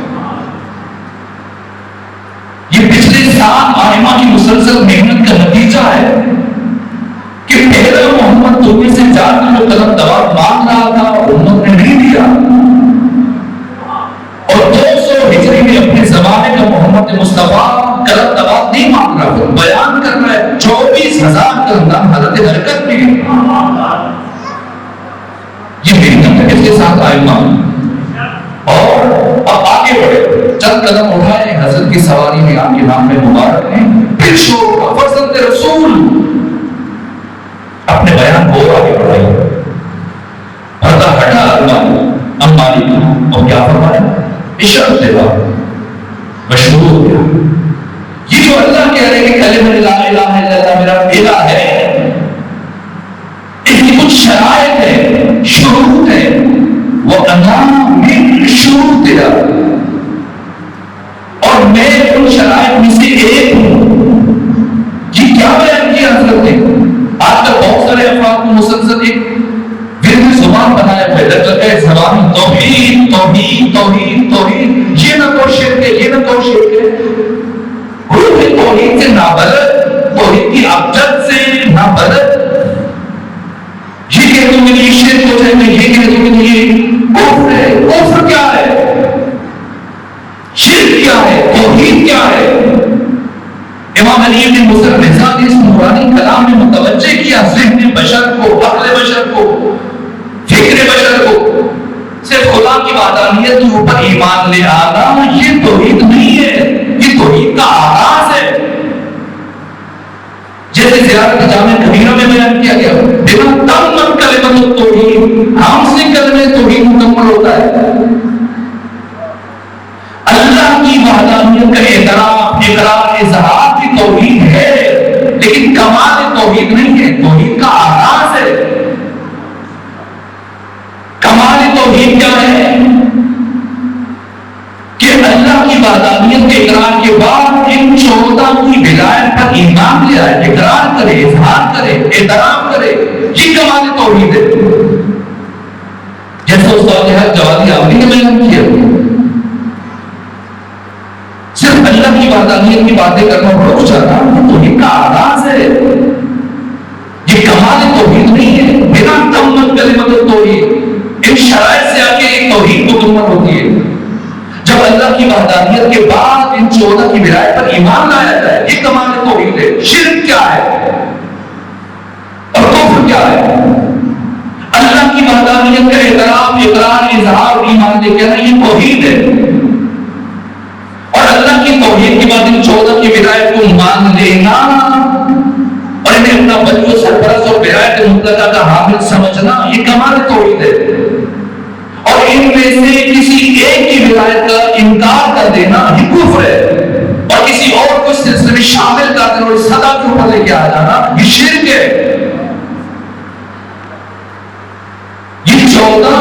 Speaker 1: یہ پچھلے 7 آئمہ کی مسلسل محنت کا نتیجہ ہے کہ پہلا محمد دنیا سے جا کر جو قلم دباغ مانگ رہا تھا امت نے نہیں دیا, اور 200 ہجری میں اپنے زمانے کا محمد مصطفیٰ قلم دباغ نہیں مانگ رہا تھا, بیان کر رہا ہے. 24,000 قلمدان حالت حرکت میں. یہ محنت ہے پچھلے 7 آئمہ. اور اب آگے بڑھے, چند قدم اٹھائے, حضرت کی سواری میں آپ کے نام میں مبارک ہیں, پھر شور فرزند رسول اپنے بیان کو آگے بڑھائی. پردہ ہٹا امانی کو, اور کیا فرمایا, اشارت دلا مشہور ہو گیا. یہ جو اللہ کہہ رہے کہ کلمہ لا الہ الا اللہ میرا الہ ہے, اس کی کچھ شرائط ہے, شروط ہے. وہ انا من شروط ہے, اور میں ان شرائط میں سے ایک ہوں. یہ کیا بیان کیا حضرت نے؟ آج کل بہت سارے افراد کو مسلسل ایک ورد زبان بنایا ہوا ہے, لگتا ہے زبان توحید توحید توحید توحید, یہ نہ تو شرک ہے, یہ نہ تو شرک ہے. روح توحید سے نابلد, توحید کی ابجد سے نابلد. یہ کہہ دوں گے یہ شرک ہو جائے گا, یہ کہہ دوں گے یہ کفر ہے. کفر کیا ہے, شرک کیا ہے, توحید کیا ہے؟ امام علی نے مصر مزاج اس نورانی کلام میں متوجہ کیا ذہن بشر کو, عقل بشر کو, فکر بشر کو. صرف خدا کی وحدانیت کے اوپر ایمان لے آنا یہ توحید نہیں ہے, یہ توحید کا آغاز ہے. جیسے زیارت جامع کبیرہ میں بیان کیا گیا, بنا تمت کلمۃ التوحید, ہم سے کلمہ توحید مکمل ہوتا ہے. اللہ کی وحدانیت کا اعتراف, اقرار, اظہار کی توحید ہے, لیکن کمال توحید نہیں ہے, توحید کا آغاز ہے. کمال توحید کیا ہے کہ اللہ کی وحدانیت کے اقرار کے بعد ان 14 کی ولایت پر ایمان لے آئے, اقرار کرے, اظہار کرے, اعتراف کرے. یہ کمال توحید ہے. جیسے استاد جوادی آمری نے بیان کیا, صرف اللہ کی وحدانیت کی باتیں کرنا بڑا کچھ آتا, توحید کا آغاز ہے. یہ کمال توحید نہیں ہے. بنا تمت کلمۃ التوحید, ان شرائط سے آگے ایک توحید مکمل ہوتی ہے. جب اللہ کی وحدانیت کے بعد ان 14 کی ولایت پر ایمان لایا جائے, یہ کمال توحید ہے. شرک کیا ہے اور کفر کیا ہے؟ اللہ کی وحدانیت کا اعتراف, اقرار, اظہار اور ایمان لے کے آنا یہ توحید ہے. اور اللہ کی توحید کے بعد ان 14 کی ولایت کو مان لینا اور انہیں اپنا ولی و سرپرست اور ولایت مطلقہ کا حامل سمجھنا یہ کمال توحید ہے، اور ان میں سے کسی ایک کی ولایت کا انکار کر دینا یہ کفر ہے، اور کسی اور کو اس سلسلے میں شامل کر دینا اور اس صدا کے اوپر لے کے آ جانا یہ شرک ہے۔ یہ 14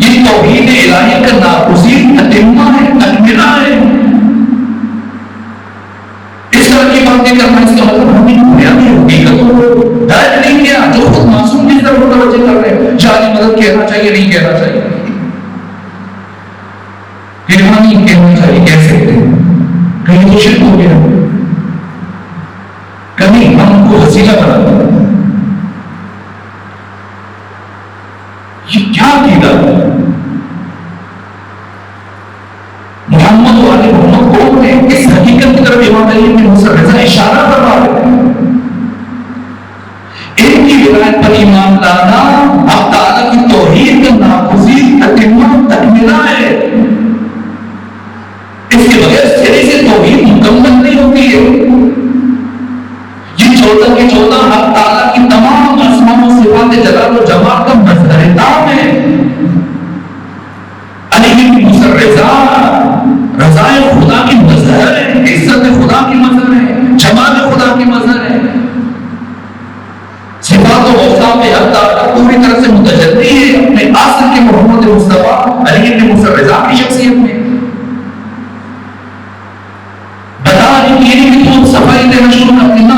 Speaker 1: یہ توحید الہی کا ناگزیر تتمہ ہے، تکملہ ہے۔ اس طرح کی باتیں کرنا اس کا مطلب ہمیں بنیادی حقیقتوں کو درج نہیں کیا، جو خود معصوم کی طرف متوجہ کر رہے ہیں، جعلی مدد کہنا چاہیے نہیں کہنا چاہیے، نہیں کہنا چاہیے، کہہ سکتے ہیں، کہیں تو شرک ہو گیا، کہیں ہم کو وسیلہ بنا دیا، یہ کیا عقیدہ ہے؟ محمد و آل محمد کون ہے؟ اس حقیقت کی طرف امام علی بن موسیٰ رضا اشارہ فرما رہے ہیں۔ ان کی ولایت پر ایمان لانا اب تعالیٰ کی توحید کا ناگزیر تتمہ تکملہ ہے، اس کے بغیر سرے سے توحید مکمل نہیں ہوتی ہے۔ یہ 14 کے 14 حق تعالیٰ کی تمام اسماء و صفات جلال و جمال کا مظہر تام ہے۔ علی بن موسیٰ رضا رضائے خدا کی مظہر ہے، عزت خدا کی مظہر ہے، جمال خدا کی مظہر ہے، صفات و اوصاف میں حق تعالیٰ پوری طرح سے متجلی ہے اپنے اصل کے محمد مصطفیٰ علی بن موسیٰ رضا کی شخصیت میں۔ تو صفائی دینا شروع کر دینا،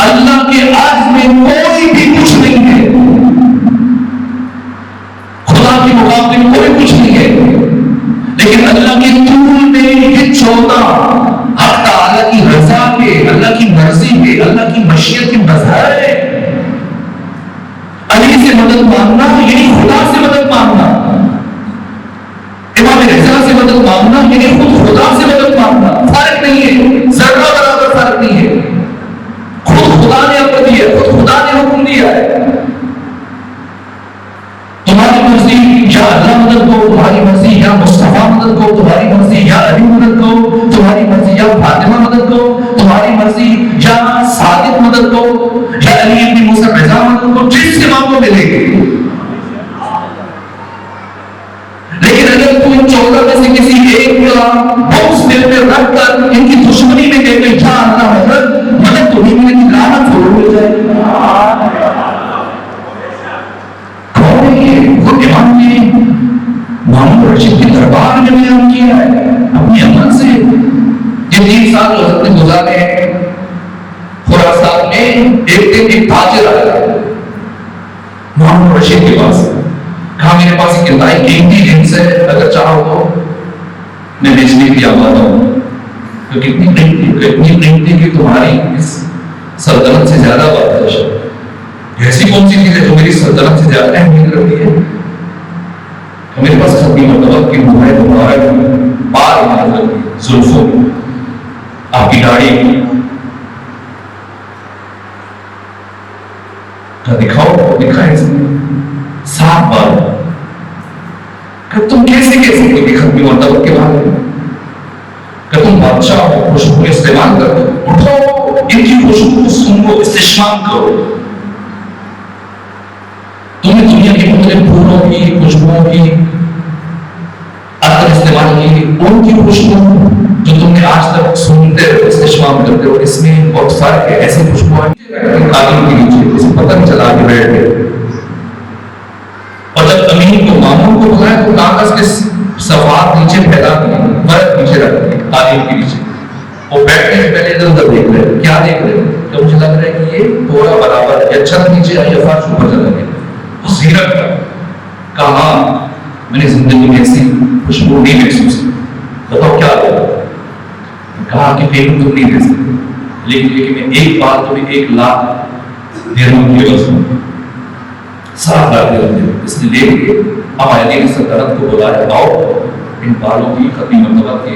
Speaker 1: اللہ کے عرض میں کوئی بھی کچھ نہیں ہے، خدا کے مقابلے میں کوئی کچھ نہیں ہے، لیکن اللہ کے طول میں یہ 14 حق تعالیٰ کی رضا کے، اللہ کی مرضی کے، اللہ کی مشیت کے مظہر ہے۔ علی سے مدد مانگنا یعنی خدا سے مدد مانگنا، امام رضا سے مدد مانگنا یعنی خود خدا سے مدد مانگنا، فرق نہیں ہے، ذرہ برابر فرق نہیں ہے۔ خود خدا نے امر دیا، خود خدا نے حکم دیا ہے، تمہاری مرضی یا اللہ مدد کو، تمہاری مرضی یا مصطفیٰ مدد کو، تمہاری مرضی یا علی مدد کو، تمہاری مرضی یا فاطمہ مدد کو، تمہاری مرضی یا صادق مدد کو، یا علی بن موسیٰ رضا مدد کو، جس کے مانگو ملے گی۔ لیکن اگر تو ان 14 میں سے کسی ایک کا بغض دل میں رکھ کر ان کی دشمنی میں کہتے ہیں کیا اللہ حضرت مدد تو نہیں ملے گی، لعنت ضرور مل جائے گی۔ کون ہے یہ؟ وہ امام نے محمد رشید کے دربار میں بیان کیا ہے اپنی عمل سے۔ یہ 3 سال جو حضرت نے گزارے خراسان میں، ایک دن ایک تاجر آیا محمد رشید کے پاس، کہا میرے پاس ایک انتہائی قیمتی جنس ہے، اگر چاہو تو میں بیچنے کے لیے آباد ہوں، کیونکہ اتنی قیمتی کہ تمہاری اس سلطنت سے زیادہ بات ہے۔ ایسی کون سی چیز ہے جو میری سلطنت سے زیادہ اہمیت رکھتی ہے؟ میرے پاس ختمی مرتبہ کی مبارک مبارک بار عمارت رکھی، زلفوں آپ کی داڑھی کا دکھاؤ، دکھائے 7 بار۔ کہ تم کیسے کہہ سکتے ہو کہ ختمی مرتبہ کے بارے میں؟ کہ تم بادشاہ ہو، خوشبو استعمال کرو، اٹھو ان کی خوشبو سنو، استشمام کرو۔ تم نے دنیا کی مختلف پھولوں کی، خوشبوؤں کی عطر استعمال کی، ان کی خوشبو جو تم نے آج تک سنتے ہو، استشمام کرتے ہو، اس میں بہت فرق ہے۔ ایسی خوشبو قالین کے نیچے اسے پتہ نہیں چلا کہ بیٹھ گئے، اور جب امین کو مامون کو بلایا تو کاغذ کے صفحات نیچے پھیلا دیے، ورق نیچے رکھ دیے قالین کے نیچے۔ وہ بیٹھنے سے پہلے ادھر ادھر دیکھ رہے، کیا دیکھ رہے؟ تو مجھے لگ رہا ہے کہ یہ پورا برابر ہے، یا چھت نیچے آئی یا فرش اوپر چلا گیا۔ وہ زیرک کہا میں نے زندگی میں ایسی خوشبو نہیں محسوس کی، بتاؤ کیا ہوگا؟ کہا کہ پیمنٹ تم نہیں دے سکتے، لیکن میں ایک بار تمہیں 1 لاکھ درہم کی عوض ہوں، 7 لاکھ درہم دے۔ اس نے لے کے اب علی سلطنت کو بلایا، آؤ ان بالوں کی ختمی مرتبہ کے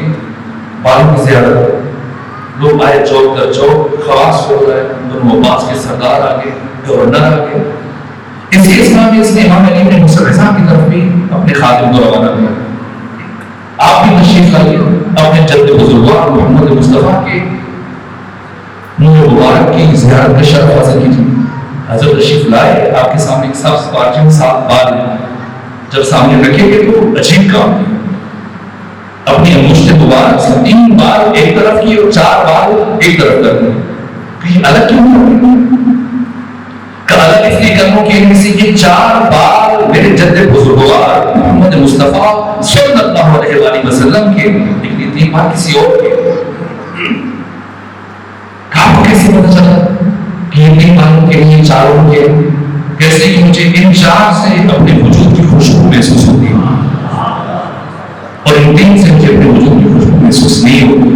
Speaker 1: بالوں کی زیادت، لوگ آئے چوک در چوک، خواص ہو رہا ہے، بنو عباس کے سردار آگے، گورنر آگے۔ اسی اسلام میں اس نے امام علی بن موسیٰ رضا کی طرف بھی اپنے خادم کو روانہ کیا، آپ بھی تشریف لائیے اپنے جد بزرگوار محمد مصطفیٰ کے منہ مبارک کی زیارت کا شرف حاصل کیجیے. حضرت تشریف لائے, آپ کے سامنے ایک سبز پارچے میں 7 بال ہیں. جب سامنے رکھے گے تو عجیب کام ہے. اپنی انگشت مبارک سے 3 بال ایک طرف کی اور 4 بال ایک طرف کر دیں. کہیں الگ کیوں کریں؟ الگ اس لیے کروں کہ ان سے یہ 4 بال میرے جد بزرگوار محمد مصطفیٰ صلی اللہ علیہ وآلہ وسلم کے, لیکن یہ 3 بال کسی اور کے. آپ کو کیسے پتا چلا کہ یہ 3 بالوں کے لیے 4 کے؟ کیسے کہ مجھے ان 4 سے اپنے وجود کی خوشبو محسوس ہوتی ہے اور ان 3 سے مجھے اپنے وجود کی خوشبو محسوس نہیں ہوتی.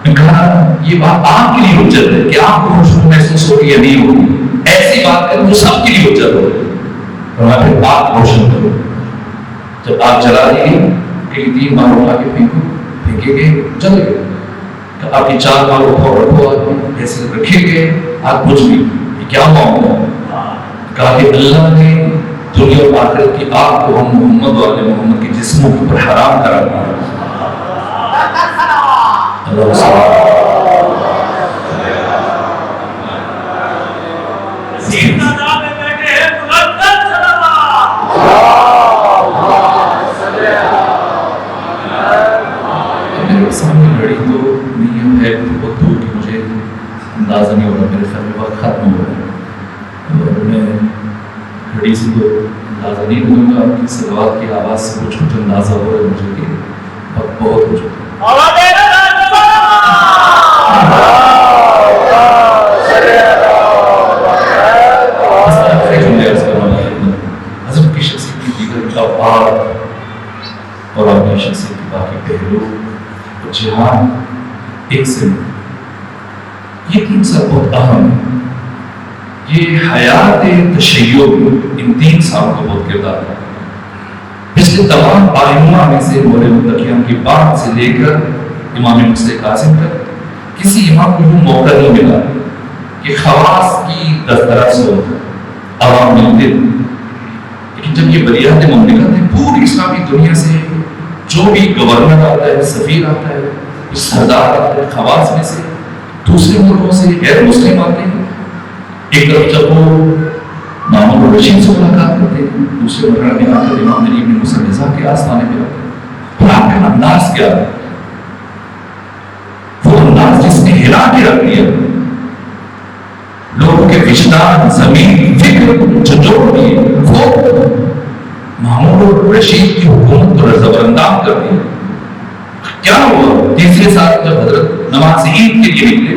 Speaker 1: میں کہا یہ بات آپ کے لیے حجت ہے کہ آپ کو خوشبو محسوس ہوگی یا نہیں ہوگی. ایسی بات کریں جو سب کے لیے حجت ہو. اور پھر آگ روشن کرو. جب آگ جلا دی کہ 3 بال اٹھا کے پھینکے گئے, جل گئے. آپ کی 4 بال اٹھاؤ رکھو, ایسے رکھے گئے, آگ بجھ گئی. یہ کیا معاملہ ہے؟ کہا کہ اللہ نے دنیا اور آخرت کی آگ کو ہم محمد والے محمد کے جسموں کے اوپر حرام کرا دیا. میرے سامنے گھڑی تو نہیں ہے, بہت دور کی مجھے اندازہ نہیں ہو رہا. میرے خیال میں وقت ختم ہو رہا ہے اور میں گھڑی سے تو اندازہ نہیں کروں گا. آپ کی صلوات کی آواز سے کچھ اندازہ ہو رہا ہے مجھے کہ وقت بہت ہو چکا ہے. حضرت کی شخصیت کی دیگر اوقات اور اپنی شخصیت کے باقی پہلو اور جہان ایک سے یہ 3 سال بہت اہم ہے. یہ حیات تشیع ان 3 سالوں کا بہت کردار ہے. پچھلے تمام آئمہ میں سے مولے متقیان کے بعد سے لے کر امام مصطفیٰ قاسم تک کسی امام کو یہ موقع نہیں ملا کہ خواص کی دسترس ہو, عوام ملتے. لیکن جب یہ بلیات مملکت ہے, پوری اسلامی دنیا سے جو بھی گورنر آتا ہے, سفیر آتا ہے, سردار آتا ہے, خواص میں سے دوسرے ملکوں سے غیر مسلم آتے ہیں. ایک طرف جب وہ مامون رشید سے ملاقات کرتے ہیں, دوسرے مرحلے میں آتے امام علی بن موسیٰ رضا کے آستانے پہ آتے ہیں. اور آپ کا انداز کیا ہے؟ وہ انداز جس نے ہلا کے رکھ دیا لوگوں کے وجدان, زمین, فکر جھنجھوڑ دیے. وہ مامون رشید کی حکومت کو زبردام کر دی. کیا ہوا؟ تیسرے سال جب حضرت نماز عید کے لیے نکلے,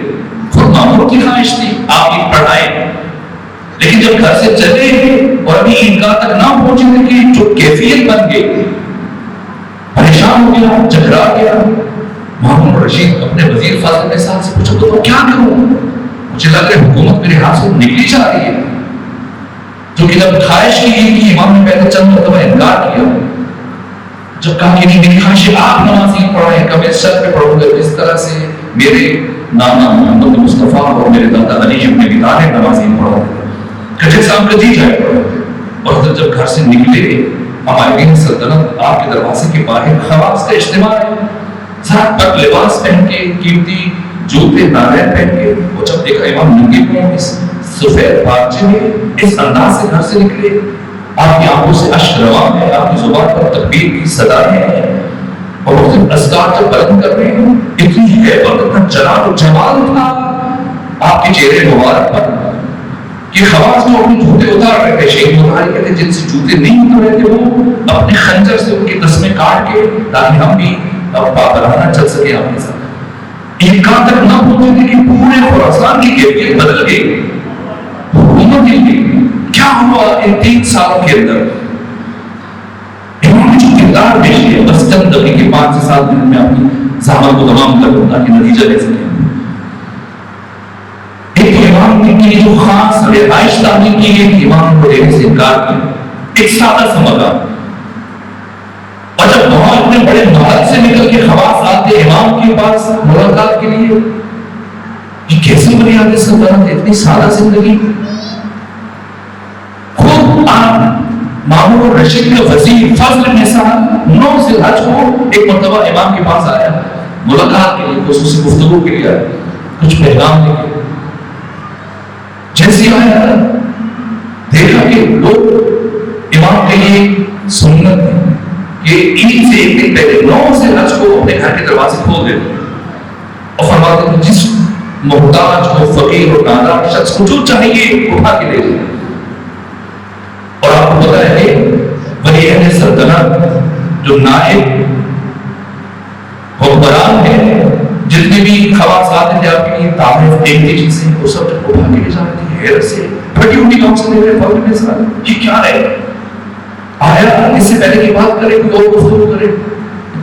Speaker 1: خود مامون کی خواہش تھی آپ کی پڑھائیں, لیکن جب گھر سے چلے اور ابھی عیدگاہ تک نہ پہنچنے کی جو کیفیت بن گئی, پریشان ہو گیا, چکرا گیا. مامون رشید اپنے وزیر فاضل کے ساتھ سے پوچھا تو کیا کروں, مجھے لگ رہا ہے حکومت میرے ہاتھ سے نکلی جا رہی ہے. جو کہ جب خواہش کی گئی کہ امام نے پہلے چند مرتبہ انکار کیا, جب کہا کہ نہیں میری خواہش ہے آپ نماز عید پڑھائیں, کب اس شرط پہ پڑھوں گا جس طرح سے میرے نانا محمد مصطفیٰ اور میرے دادا علی ابن ابی طالب نماز عید پڑھاتے تھے. کچھ صاحب کا جی جائے پڑھا. اور حضرت جب گھر سے نکلے, ہمارے سلطنت آپ کے دروازے کے باہر خواص کا اجتماع ہے, ساتھ پر لباس پہن کے, قیمتی جوتے نارائن پہن کے. وہ جب دیکھا امام ننگے پاؤں اس سفید پارچے میں اس انداز سے گھر سے نکلے, آپ کی آنکھوں سے اشک رواں ہے, آپ کی زبان پر تکبیر کی صدایں ہیں, اور اس دن اذکار جب بلند کر رہے ہیں, اتنی ہیبت, اتنا جلال و جمال تھا آپ کے چہرے مبارک پر کہ خواص جو اپنے جوتے اتار رہے تھے, شیخ بخاری کہتے ہیں جن سے جوتے نہیں اتر رہے تھے وہ اپنے خنجر سے ان کے تسمے کاٹ کے تاکہ ہم بھی بابرانہ چل سکے آپ کے ساتھ. عیدگاہ تک نہ پہنچے تھے کہ پورے خراسان کی کیفیت بدل گئی, حکومت ہل گئی. کیا ہوا ان 3 سالوں کے اندر؟ انہوں نے جو کردار پیش کیا, بس چند دقیقے 5 سے 7 منٹ میں اپنی زحمت کو تمام کر دوں تاکہ نتیجہ لے سکیں. ایک تو امام کی جو خاص رہائش تعمیر کی ہے, امام کو دینے سے انکار کیا, ایک سادہ سا مکان. اور جب وہاں اپنے بڑے محل سے نکل کے خواص آتے امام کے پاس ملاقات کے لیے, یہ کیسے بنیادی سلطنت, اتنی سادہ زندگی. خود آپ مامون رشید کا وزیر فضل نثار 9 ذی الحج کو ایک مرتبہ امام کے پاس آیا, ملاقات کے لیے, خصوصی گفتگو کے لیے آیا. کچھ پیغام لے کے جیسی آیا دیکھا کہ لوگ امام کے لیے سنت ہے کہ عید سے ایک دن پہلے 9 سے حج کو اپنے گھر کے دروازے کھول دیتے اور فرماتے ہیں جس محتاج کو فقیر اور نادار شخص کو جو چاہیے اٹھا کے لے جائے. اور آپ کو پتا ہے کہ ولی اہل سلطنت جو نائب حکمران ہیں جتنے بھی خواصات تھے آپ کے لیے تعریف دیکھتی چیزیں وہ سب اٹھا کے لے جا رہے تھے حیرت سے پھٹی اٹھی گاؤں سے لے رہے فوری میں ساتھ یہ کیا ہے آیا اس سے پہلے کی بات کرے کوئی اور گفتگو کرے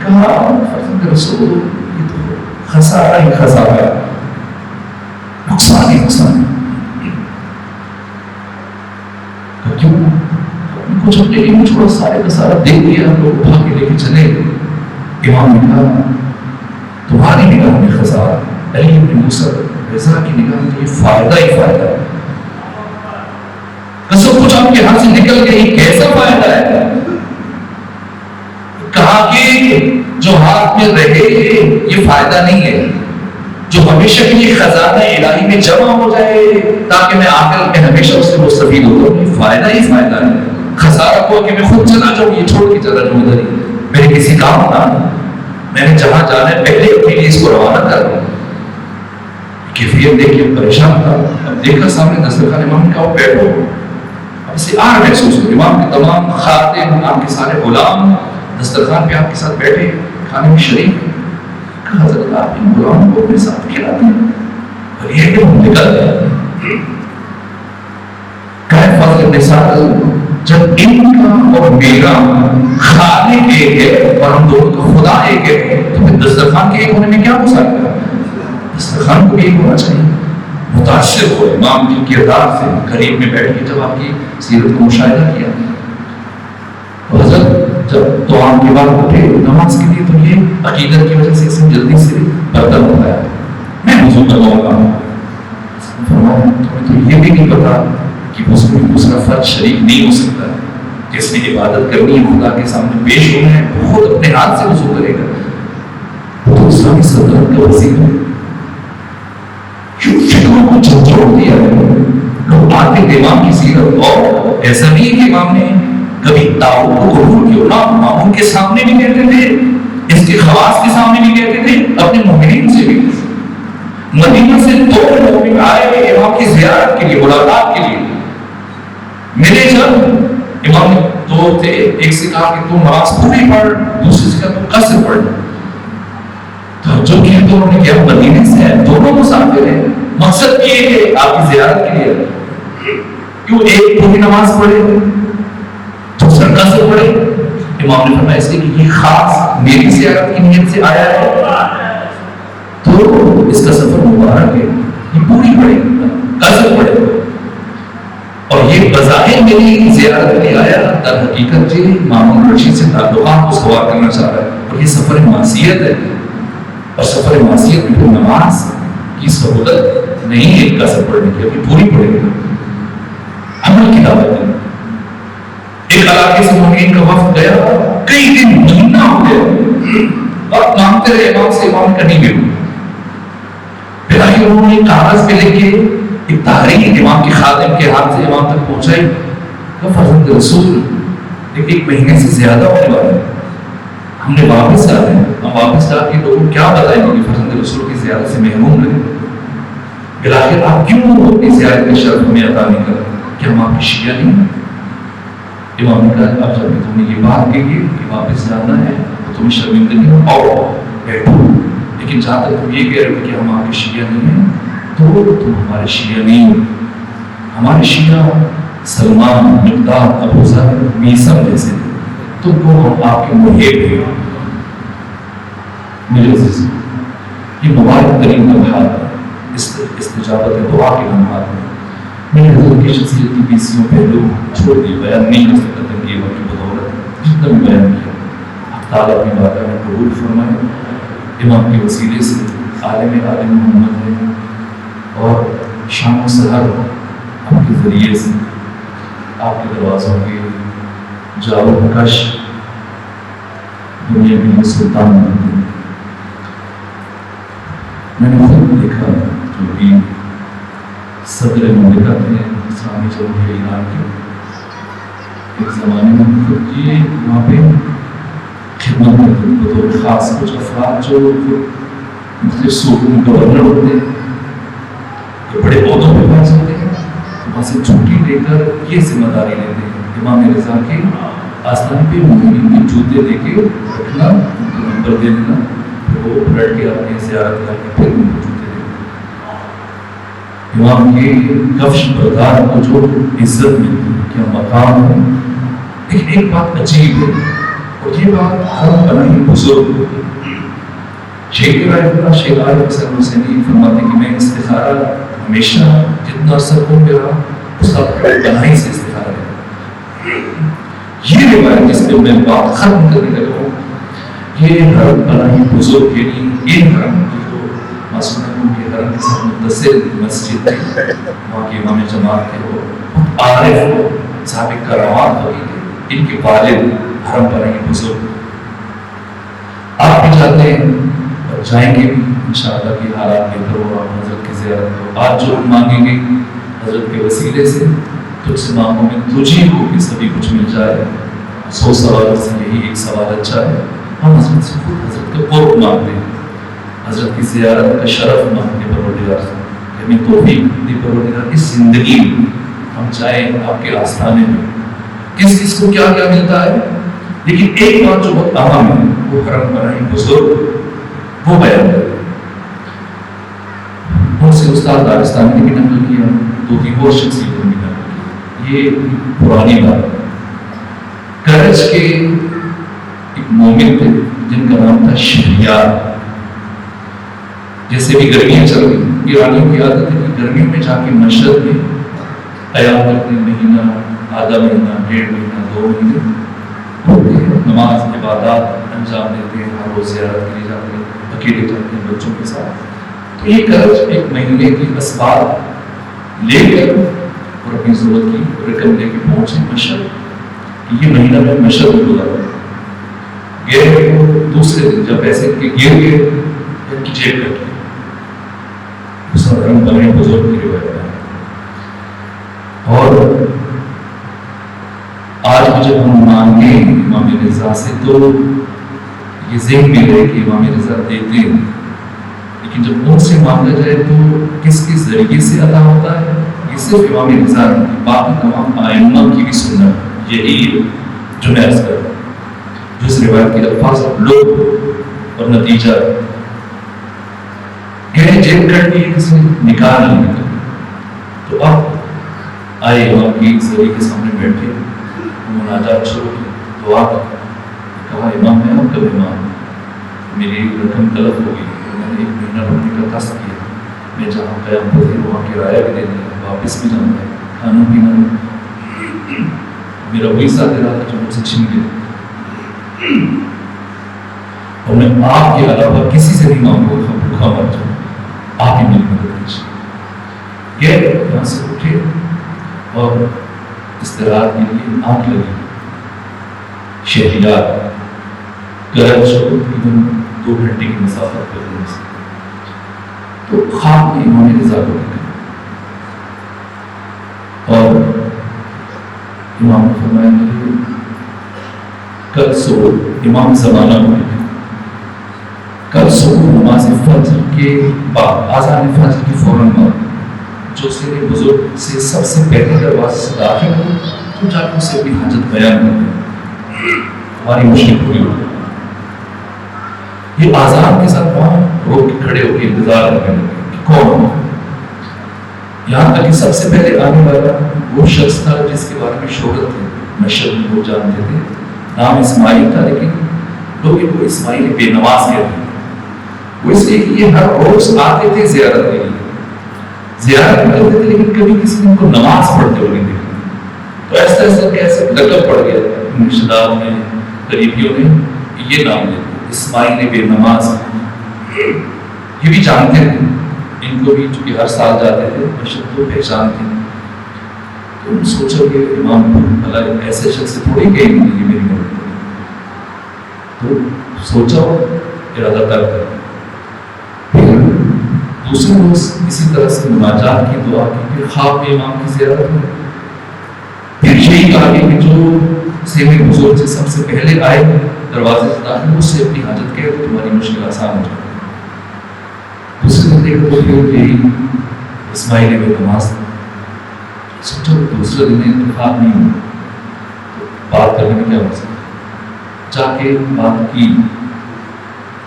Speaker 1: کہا فرزند رسول یہ تو خسارہ ہی خسارہ ہے نقصان ہی نقصان کیوں کچھ اپنے لیے چھوڑا سارے کا سارا دے دیا ہم لوگ اٹھا کے لے کے چلے. امام نے کہا تمہاری نگاہ میں خسارہ علی بن موسیٰ رضا کی نگاہ میں یہ فائدہ ہی فائدہ ہے. سب کچھ آپ کے ہاتھ سے نکل گئی کیسا فائدہ ہے؟ کہا کہ جو ہاتھ میں رہے یہ فائدہ نہیں ہے جو ہمیشہ کے لیے خزانہ الہی میں جمع ہو جائے تاکہ میں آخر میں ہمیشہ اس سے مستفید ہوتا ہوں یہ فائدہ ہی فائدہ ہے. خسارہ کو کہ میں خود چلا جاؤں یہ چھوڑ کے چلا جاؤں ادھر ہی میرے کسی کام نہ میں نے جہاں جانا ہے پہلے اپنے لیے اس کو روانہ کر رہا ہوں. کیفیت دیکھ کے پریشان تھا. اب دیکھا سامنے دسترخوان امام کا وہ بیٹھو اب اسے آر محسوس ہو امام کے تمام خادم آپ کے سارے غلام دسترخوان پہ آپ کے ساتھ بیٹھے کھانے میں شریک. کہا حضرت آپ ان غلاموں کو اپنے ساتھ کھلاتے ہیں اور یہ کہ ہم نکل گئے. کہا فضل ابن سعد جب ان کا اور میرا خالق ایک ہے اور ہم دونوں کا خدا ایک ہے تو پھر دسترخوان کے ایک ہونے میں کیا ہو سکتا ہے؟ دسترخوان کو بھی ایک ہونا چاہیے. متاثر ہو امام کے کردار سے قریب میں بیٹھ کے جب آپ کی سیرت کو مشاہدہ کیا تو حضرت جب دعا کے بعد اٹھے نماز کے لیے تو یہ عقیدت کی وجہ سے اس میں جلدی سے برتن ہوتا ہے میں وضو کرواؤں گا. فرمایا تمہیں تو یہ بھی نہیں پتا کہ اس میں دوسرا فرد شریک نہیں ہو سکتا جس نے عبادت کرنی ہے خدا کے سامنے پیش ہونا ہے وہ خود اپنے ہاتھ سے وضو کرے گا. وہ تو اسلامی سلطنت کا وزیر ہے. فکروں کو جھنجھوڑ دیا ہے. لوگ آتے تھے امام کی سیرت اور ایسا نہیں ہے کہ امام نے کبھی دعوت کو قبول کیا نہ مامون کے سامنے بھی کہتے تھے اس کے خواص کے سامنے بھی کہتے تھے اپنے مومنین سے بھی. مدینہ سے 2 مومن آئے امام کی زیارت کے لیے ملاقات کے لیے ملے جب امام نے 2 تھے ایک سے کہا کہ تم نماز پوری پڑھ دوسرے سے کہا تم قصر پڑھ. تو جو کہ دونوں نے کیا مدینے سے ہیں دونوں مسافر ہیں مقصد یہ ہے آپ کی زیارت کے لیے کیوں ایک پوری نماز پڑھے دوسرا قصر پڑھے. امام نے فرمایا اس لیے کہ یہ خاص میری زیارت کی نیت سے آیا ہے تو اس کا سفر مبارک ہے یہ پوری پڑھے قصر پڑھے. اور یہ بظاہر میری زیارت میں آیا در حقیقت جی مامون رشید سے تعلقات کو سوار کرنا چاہ رہا ہے اور یہ سفر معصیت ہے اور سفر معصیت میں نماز کی سہولت نہیں ہے قصر پڑھنے کی ابھی پوری پڑھے گا. عمل کی دعوت ہے. ایک علاقے سے مومنین کا وفد گیا کئی دن مہینہ ہو گیا وقت مانگتے رہے امام سے امام کرنی بھی ہوئی. پھر آخر انہوں نے کاغذ پہ لکھ کے ایک تحریر امام کے خادم کے ہاتھ سے امام تک پہنچائی کہ فرزند رسول ایک مہینے سے زیادہ ہونے والا ہے ہم نے واپس آ رہے ہیں. ہم واپس جا کے لوگوں کو کیا بتائیں گے کہ فرزند رسول کی زیارت سے محروم رہے. بلاخر آپ کیوں اپنی زیارت کا شرف ہمیں عطا نہیں کر کہ ہم آپ کی شیعہ نہیں ہیں. امام نے کہا اب جب تم نے یہ بات کہی کہ واپس جانا ہے تو تمہیں شرمندگی آؤ بیٹھو لیکن جہاں تک تم یہ کہہ رہے ہو کہ ہم آپ کے شیعہ نہیں ہیں تو تم ہمارے شیعہ نہیں. ہمارے شیعہ سلمان مقداد ابو ذر میثم جیسے تم کو ہم آپ کے محب ہیں. میرے عزیز یہ مبارک ترین لمحات استجابت دعا کے لمحات ہیں. میرے حضرت کی شخصیت کی 20 پہلو چھوڑ دیے بیان نہیں کر سکتا تنگیہ کی بدولت جتنا بھی بیان کیا آپ تعالیٰ اپنی باتیں میں قبول فرمائے. امام کے وسیلے سے عالم محمد ہے اور شام و سحر آپ کے ذریعے سے آپ کے دروازوں کے جاؤ کش دنیا کے لیے سلطان بنتے ہیں. میں نے خود دیکھا صدر مملکت ہیں اسلامی جمہوریہ ایران کے، ایک زمانے میں یہ وہاں پہ خدمت کرتے ہیں بطور خاص کچھ افراد جو مختلف صوبوں میں گورنر ہوتے ہیں، جو بڑے عہدوں پہ فائز ہوتے ہیں، وہاں سے چھٹی لے کر یہ ذمہ داری لیتے ہیں امام رضا کے آستانے پہ مہمین کے جوتے دے کے رکھنا، ان کو نمبر دے دینا، پھر وہ پلٹ کے اپنی زیارت کر کے پھر ان کو جوتے دینا۔ امام کے کفش بردار کو جو عزت ملتی ہے، کیا مقام ہے۔ لیکن ایک بات عجیب ہے، اور یہ بات حرم بنائی بزرگ شیخ رائے شیخ عالم حسین حسینی فرماتے کہ میں استخارہ ہمیشہ جتنا عرصہ ہوں گیا اس کا بنائی سے استخارہ ہے۔ یہ روایت جس پہ میں بات ختم کرنے لگا ہوں، یہ حرم بنائی بزرگ کے لیے یہ حرم جو معصوم کے حرم کے ساتھ متصل مسجد تھی، وہاں کے امام جماعت کے وہ عارف ہو صاحب کرامات ہوئی تھے، ان کے والد حرم بنائی بزرگ۔ آپ بھی جاتے ہیں اور جائیں گے بھی انشاءاللہ کہ حالات بہتر ہو، آپ حضرت کی زیارت ہو۔ آج جو ہم مانگیں گے حضرت کے وسیلے سے، تجھ سے مانگوں میں تجھے کو کہ سبھی کچھ مل جائے۔ 100 سوالوں سے یہی ایک سوال اچھا ہے، ہم حضرت سے خود حضرت کا قرب مانگتے ہیں، حضرت کی زیارت کا شرف مانگتے ہیں پروردگار سے، ہمیں توفیق دی پروردگار، اس زندگی میں ہم چاہیں آپ کے آستانے میں کس کس کو کیا کیا ملتا ہے، لیکن ایک بات جو بہت اہم ہے وہ حرم بنائی بزرگ وہ بیان کرتے ہیں۔ ان سے استاد دارستانی نے بھی نقل کیا، 2-3 اور شخصیتوں نے بھی نقل کیا، یہ پرانی بات ہے۔ کرج کے ایک مومن تھے جن کا نام تھا شہریار۔ جیسے بھی گرمیاں چل رہی، ایرانیوں کی عادت ہے کہ گرمیوں میں جا کے مشرق میں قیام کرتے، مہینہ، آدھا مہینہ، 1.5 مہینہ، 2 مہینے ہوتے ہیں، نماز عبادات انجام دیتے ہیں، ہر روز زیارت کے لیے جاتے ہیں، اکیلے جاتے ہیں بچوں کے ساتھ۔ تو یہ کرج ایک مہینے کی اسباب لے کر اور اپنی ضرورت کی رقم لے کے پہنچے مشرق، یہ مہینہ میں مشرق میں گزارا گئے۔ دوسرے دن جب ایسے کہ گر گئے ان کی جیب کٹ گئی، اس حرم بنائی بزرگ کی روایت ہے۔ اور آج بھی جب ہم مانگیں امام رضا سے تو یہ ذہن میں رہے کہ امام رضا دیتے ہیں، لیکن جب ان سے مانگا جائے تو کس کے ذریعے سے عطا ہوتا ہے، یہ صرف امام رضا نہیں، باقی تمام ائمہ کی بھی سنت یہی جو میں عرض کر رہا ہوں، جو اس روایت کے الفاظ لوگ اور نتیجہ گئے جیب کٹ کے کسی نے نکال نہیں، تو اب آئے امام کی ذریعے کے سامنے بیٹھے، مناجات شروع کی، دعا کی، کہا امام میں آپ کا مہمان، میری رقم طلب ہو گئی، میں نے 1 مہینہ رکنے کا قصد کیا، میں جہاں قیام پذیر وہاں کرایہ بھی دینا ہے، واپس بھی جانا ہے، کھانا پینا ہے، میرا وہی ساتھ رہا تھا جو مجھ سے چھین گیا، اور میں آپ کے علاوہ کسی سے نہیں مانگوں گا، بھوکا مر جاؤں، آپ ہی میری مدد کیجیے۔ گئے یہاں سے اٹھے اور استراحت کے لیے آنکھ لگی، شہریار کرج کو 2 گھنٹے کی مسافت پر ہونے سے، تو خواب میں امام رضا کو دیکھا اور امام نے فرمایا کہ کل صبح امام زمانہ کو دیکھا، کل صبح نماز فجر کے بعد، آذان فجر کے فوراً بعد جو سیر بزرگ سے سب سے پہلے دروازے سے داخل ہو تو جا کے اسے اپنی حاجت بیان کر دیں، ہماری مشکل پوری ہو۔ یہ آزان کے ساتھ وہاں روک کے کھڑے ہو کے انتظار کرنے لگے کہ کون، یہاں تک کہ سب سے پہلے آنے والا وہ شخص تھا جس کے بارے میں شہرت تھی، مشرق میں لوگ جانتے تھے، نام اسماعیل تھا، لیکن لوگ ان کو اسماعیل بے نماز کہتے ہیں، وہ اس لیے کہ یہ ہر روز آتے تھے زیارت کے لیے، زیارت کرتے تھے، لیکن کبھی کسی نے ان کو نماز پڑھتے ہوئے نہیں دیکھا، تو ایسا ایسا کیسے لقب پڑ گیا، رشتہ داروں نے، قریبیوں نے یہ نام دیا اسماعیل بے نماز۔ یہ بھی جانتے تھے، ان کو بھی چونکہ ہر سال جاتے تھے مشرق کو پہچانتے تھے، تو انہوں نے سوچا کہ امام بھلا ایسے شخص سے تھوڑی کہیں گے یہ میری مدد کرے، تو سوچا ارادہ کر پھر دوسرے روز اسی طرح سے مناجات کی دعا کی، پھر خواب میں امام کی زیارت ہوئی، پھر یہی کہا کہ جو سیوی حضور سے سب سے پہلے آئے دروازے سے داخل، اس سے اپنی حاجت کہے تو تمہاری مشکل آسان ہو جائے۔ دوسرے دن دیکھو تو پھر یہی اسماعیل بے نماز تھا، سوچو دوسرے دن اتفاق نہیں ہوا تو بات کرنے میں کیا ہو سکتا، جا کے بات کی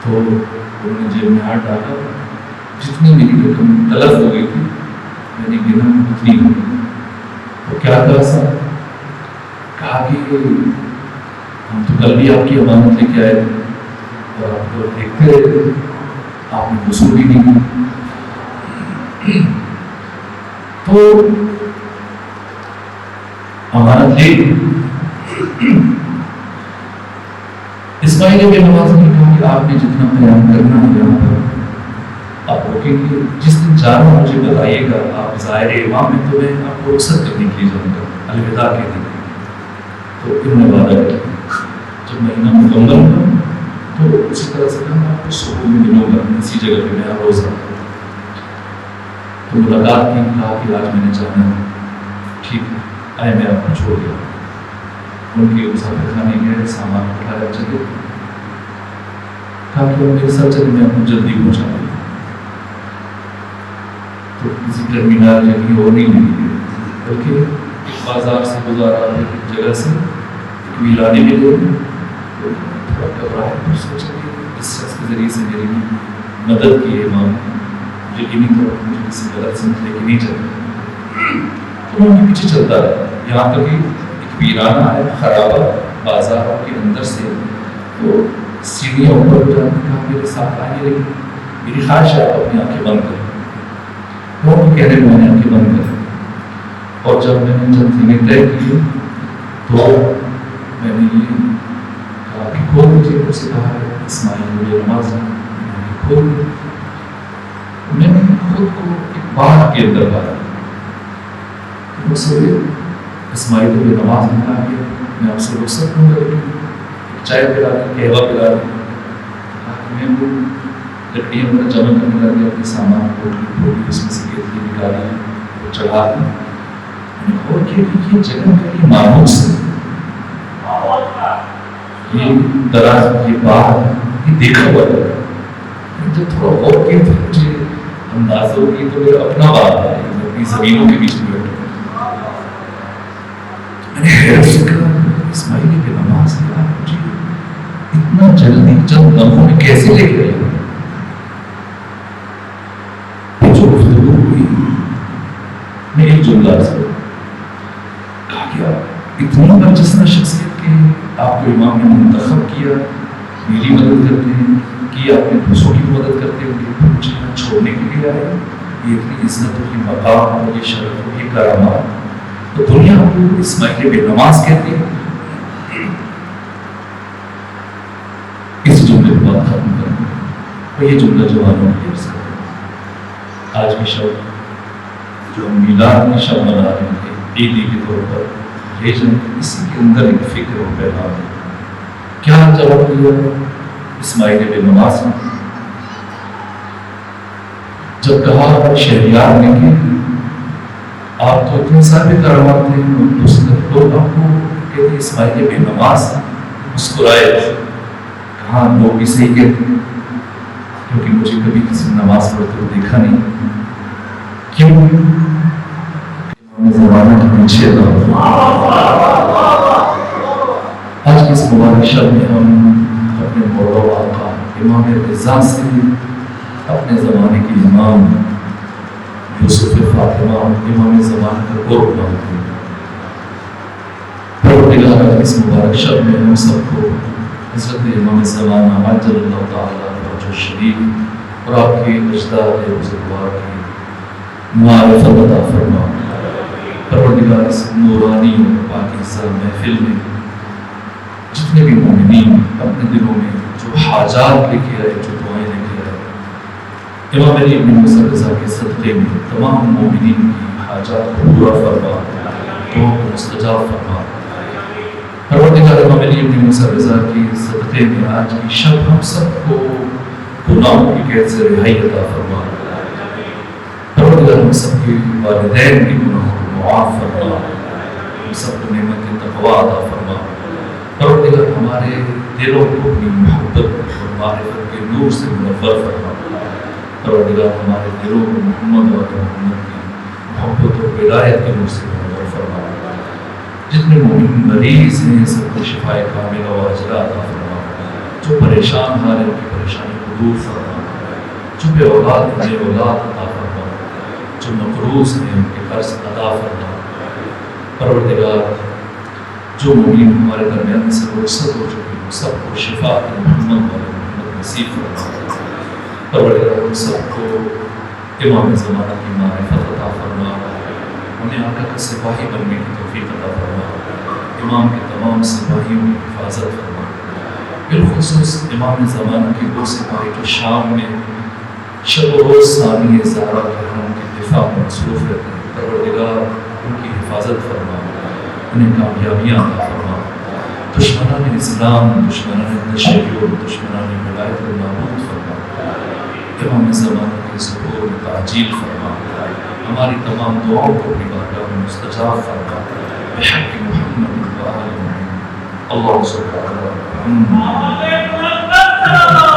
Speaker 1: تو انہوں نے جیب میں ہاتھ ڈالا، جتنی میری رقم تلف ہو گئی تھی میں نے گنا اتنی ہو گئی۔ تو کیا کہا سر، کہا کہ ہم تو کل بھی آپ کی امانت لے کے آئے تھے اور آپ کو دیکھتے رہے، آپ نے وصول بھی نہیں کی، تو امانت لے اسماعیل بے نواز نے کہا کہ آپ نے جتنا بیان کرنا ہے یہاں پر آپ روکیں گے، جس دن جانا مجھے بتائیے گا، آپ ظاہر امام میں تو میں آپ کو رخصت کرنے کے لیے جاؤں گا، الوداع کہہ دیں گے۔ تو انہوں نے وعدہ کیا، جب مہینہ مکمل ہوا تو اسی طرح سے میں آپ کو صبح میں ملوں گا اسی جگہ پہ، میں روز آتا ہوں۔ تو ملاقات کی، کہا کہ آج میں نے جانا ہے، ٹھیک ہے آئے میں آپ کو چھوڑ گیا۔ ان کے مسافر خانے گئے، سامان اٹھایا، چلے، کہا کہ میرے ساتھ چلے میں آپ کو جلدی پہنچا دوں۔ تو کسی ٹرمینل یا کہیں اور نہیں لے گئے، بلکہ بازار سے گزارا، ایک جگہ سے ایک ویرانے میں گئے، تھوڑا گھبراہے تو سوچا کہ اس شخص کے ذریعے سے میری مدد کی ہے امام نے، یقینی طور پر مجھے کسی غلط سمت لے کے نہیں چلتا۔ تو ان کے پیچھے چلتا رہا، یہاں تک کہ ایک ویرانہ ہے، خرابہ بازار کے اندر سے، تو سیڑھیاں اوپر جا کے کہا میرے ساتھ آئیے، لیکن میری خواہش ہے آپ اپنی آنکھیں بند کریں۔ وہ کہہ رہے میں نے آنکھیں بند کریں، اور جب میں نے چند دنیں طے کی تو میں نے یہ کہا کہ کھول دیجیے، مجھ سے کہا ہے اسماعیل بے نماز، میں نے کھول دی، میں نے خود کو ایک باغ کے اندر پایا، مجھ سے اسماعیل بے نماز نے کہا کہ میں آپ سے رخصت ہوں گا، لیکن چائے پلا دی، قہوہ پلا دی، میں وہ لکڑیاں وغیرہ جمع کرنے لگے، اپنے سامان پھوڑی اس میں سے کیتلی نکالی، وہ چڑھا دی، میں نے غور کیا کہ یہ جگہ میری مانوس ہے، یہ دراز، یہ باغ، یہ دیکھا ہوا ہے۔ جب تھوڑا غور کیا تو مجھے اندازہ ہو گیا تو میرا اپنا باغ ہے، اپنی زمینوں کے بیچ میں بیٹھا۔ میں نے حیرت سے کہا اسماعیل بے نماز نے کہا مجھے اتنا جلدی چند لمحوں میں کیسے لے کے آئی؟ جو گفتگو ہوئی میں ایک جملہ سے کہا کہ آپ اتنی برجستہ شخصیت کے آپ کو امام نے منتخب کیا، میری مدد کرتے ہیں کہ آپ نے دوسروں کی مدد کرتے ہوئے مجھے یہاں چھوڑنے کے لیے آئے، یہ اتنی عزت ہو، یہ مقام ہو، یہ شرف ہو، یہ کرامات، تو دنیا کو اسماعیل بے نماز کہتے ہیں۔ اس جملے کو بات ختم کریں اور یہ جملہ جوانوں کے عرض کریں۔ آج کی شب جو ہم میلاد کی شب منا رہے ہیں عیدی کے طور پر، لیکن اسی کے اندر ایک فکر و پیغام ہے۔ کیا جواب دیا اسماعیل بے نماز نے؟ جب کہا شہریار نے کہ آپ تو اتنے سارے کرامات تھے، دوسرے لوگ آپ کو کہتے اسماعیل بے نماز، مسکرائے، کہاں لوگ بھی صحیح کہتے ہیں کیونکہ مجھے کبھی کسی نماز پڑھتے ہوئے دیکھا نہیں، کیوں؟ امام زمانہ کے پیچھے آج کی اس مبارک شب میں ہم اپنے مولا و آقا امام رضا سے اپنے زمانے کے امام یوسف فاطمہ امام زمانہ کا قرب مانگتے ہیں۔ پروردگار اس مبارک شب میں ہم سب کو حضرت امام زمانہ عجل اللہ تعالیٰ فرجہ شریف اور آپ کے اجداد بزرگوار کی معرفت عطا فرما۔ پروردگار اس نورانی اور پاکیزہ محفل میں جتنے بھی مومنین اپنے دلوں میں جو حاجات لے کے آئے، جو دعائیں لے کے آئے، امام علی بن موسیٰ رضا کے صدقے میں تمام مومنین کی حاجات کو پورا فرما، دعا کو مستجاب فرما۔ پروردگار امام علی بن موسیٰ رضا کے صدقے میں آج کی شب ہم سب کو گناہوں کی قید سے رہائی عطا فرما۔ پروردگار ہم سب کے والدین کے گناہوں کو معاف فرما، ہم سب کو نعمت تقوی عطا فرما۔ پروردگار ہمارے دلوں کو اپنی محبت اور معرفت کے نور سے منور فرما۔ پروردگار ہمارے دلوں کو محمد اور محمد کی محبت اور ولایت کے نور سے منور فرما۔ جتنے مومن مریض ہیں سب کو شفائے کاملہ و عاجلہ عطا فرما۔ جو پریشان حال ہیں ان کی پریشانی کو دور فرما۔ جو بے اولاد ہیں بے اولاد عطا فرما۔ جو مقروض ہیں ان کے قرض ادا فرما۔ پروردگار جو مومن ہمارے درمیان سے رخصت ہو چکے ہیں سب کو شفا محمد و محمد نصیب فرما۔ پروردگار ہم سب کو امام زمانہ کی معرفت عطا فرما، انہیں آقا کا سپاہی بننے کی توفیق عطا فرما، امام کے تمام سپاہیوں کی حفاظت فرما، بالخصوص امام زمانہ کے وہ سپاہی جو شام میں شب و روز ثانی زہرا کے حرم کے دفاع میں مصروف رہتے ہیں، پروردگار ان کی حفاظت فرما، انہیں کامیابیاں عطا فرما۔ دشمنان اسلام، دشمنان تشیع، دشمنان ولایت کو نابود فرما۔ امام زمانہ کے ظہور میں تعجیل فرما، ہماری تمام دعاؤں کو اپنی بارگاہ میں مستجاب فرما، بحق محمد و آل محمد۔ اللہ صلی اللہ علیہ وسلم۔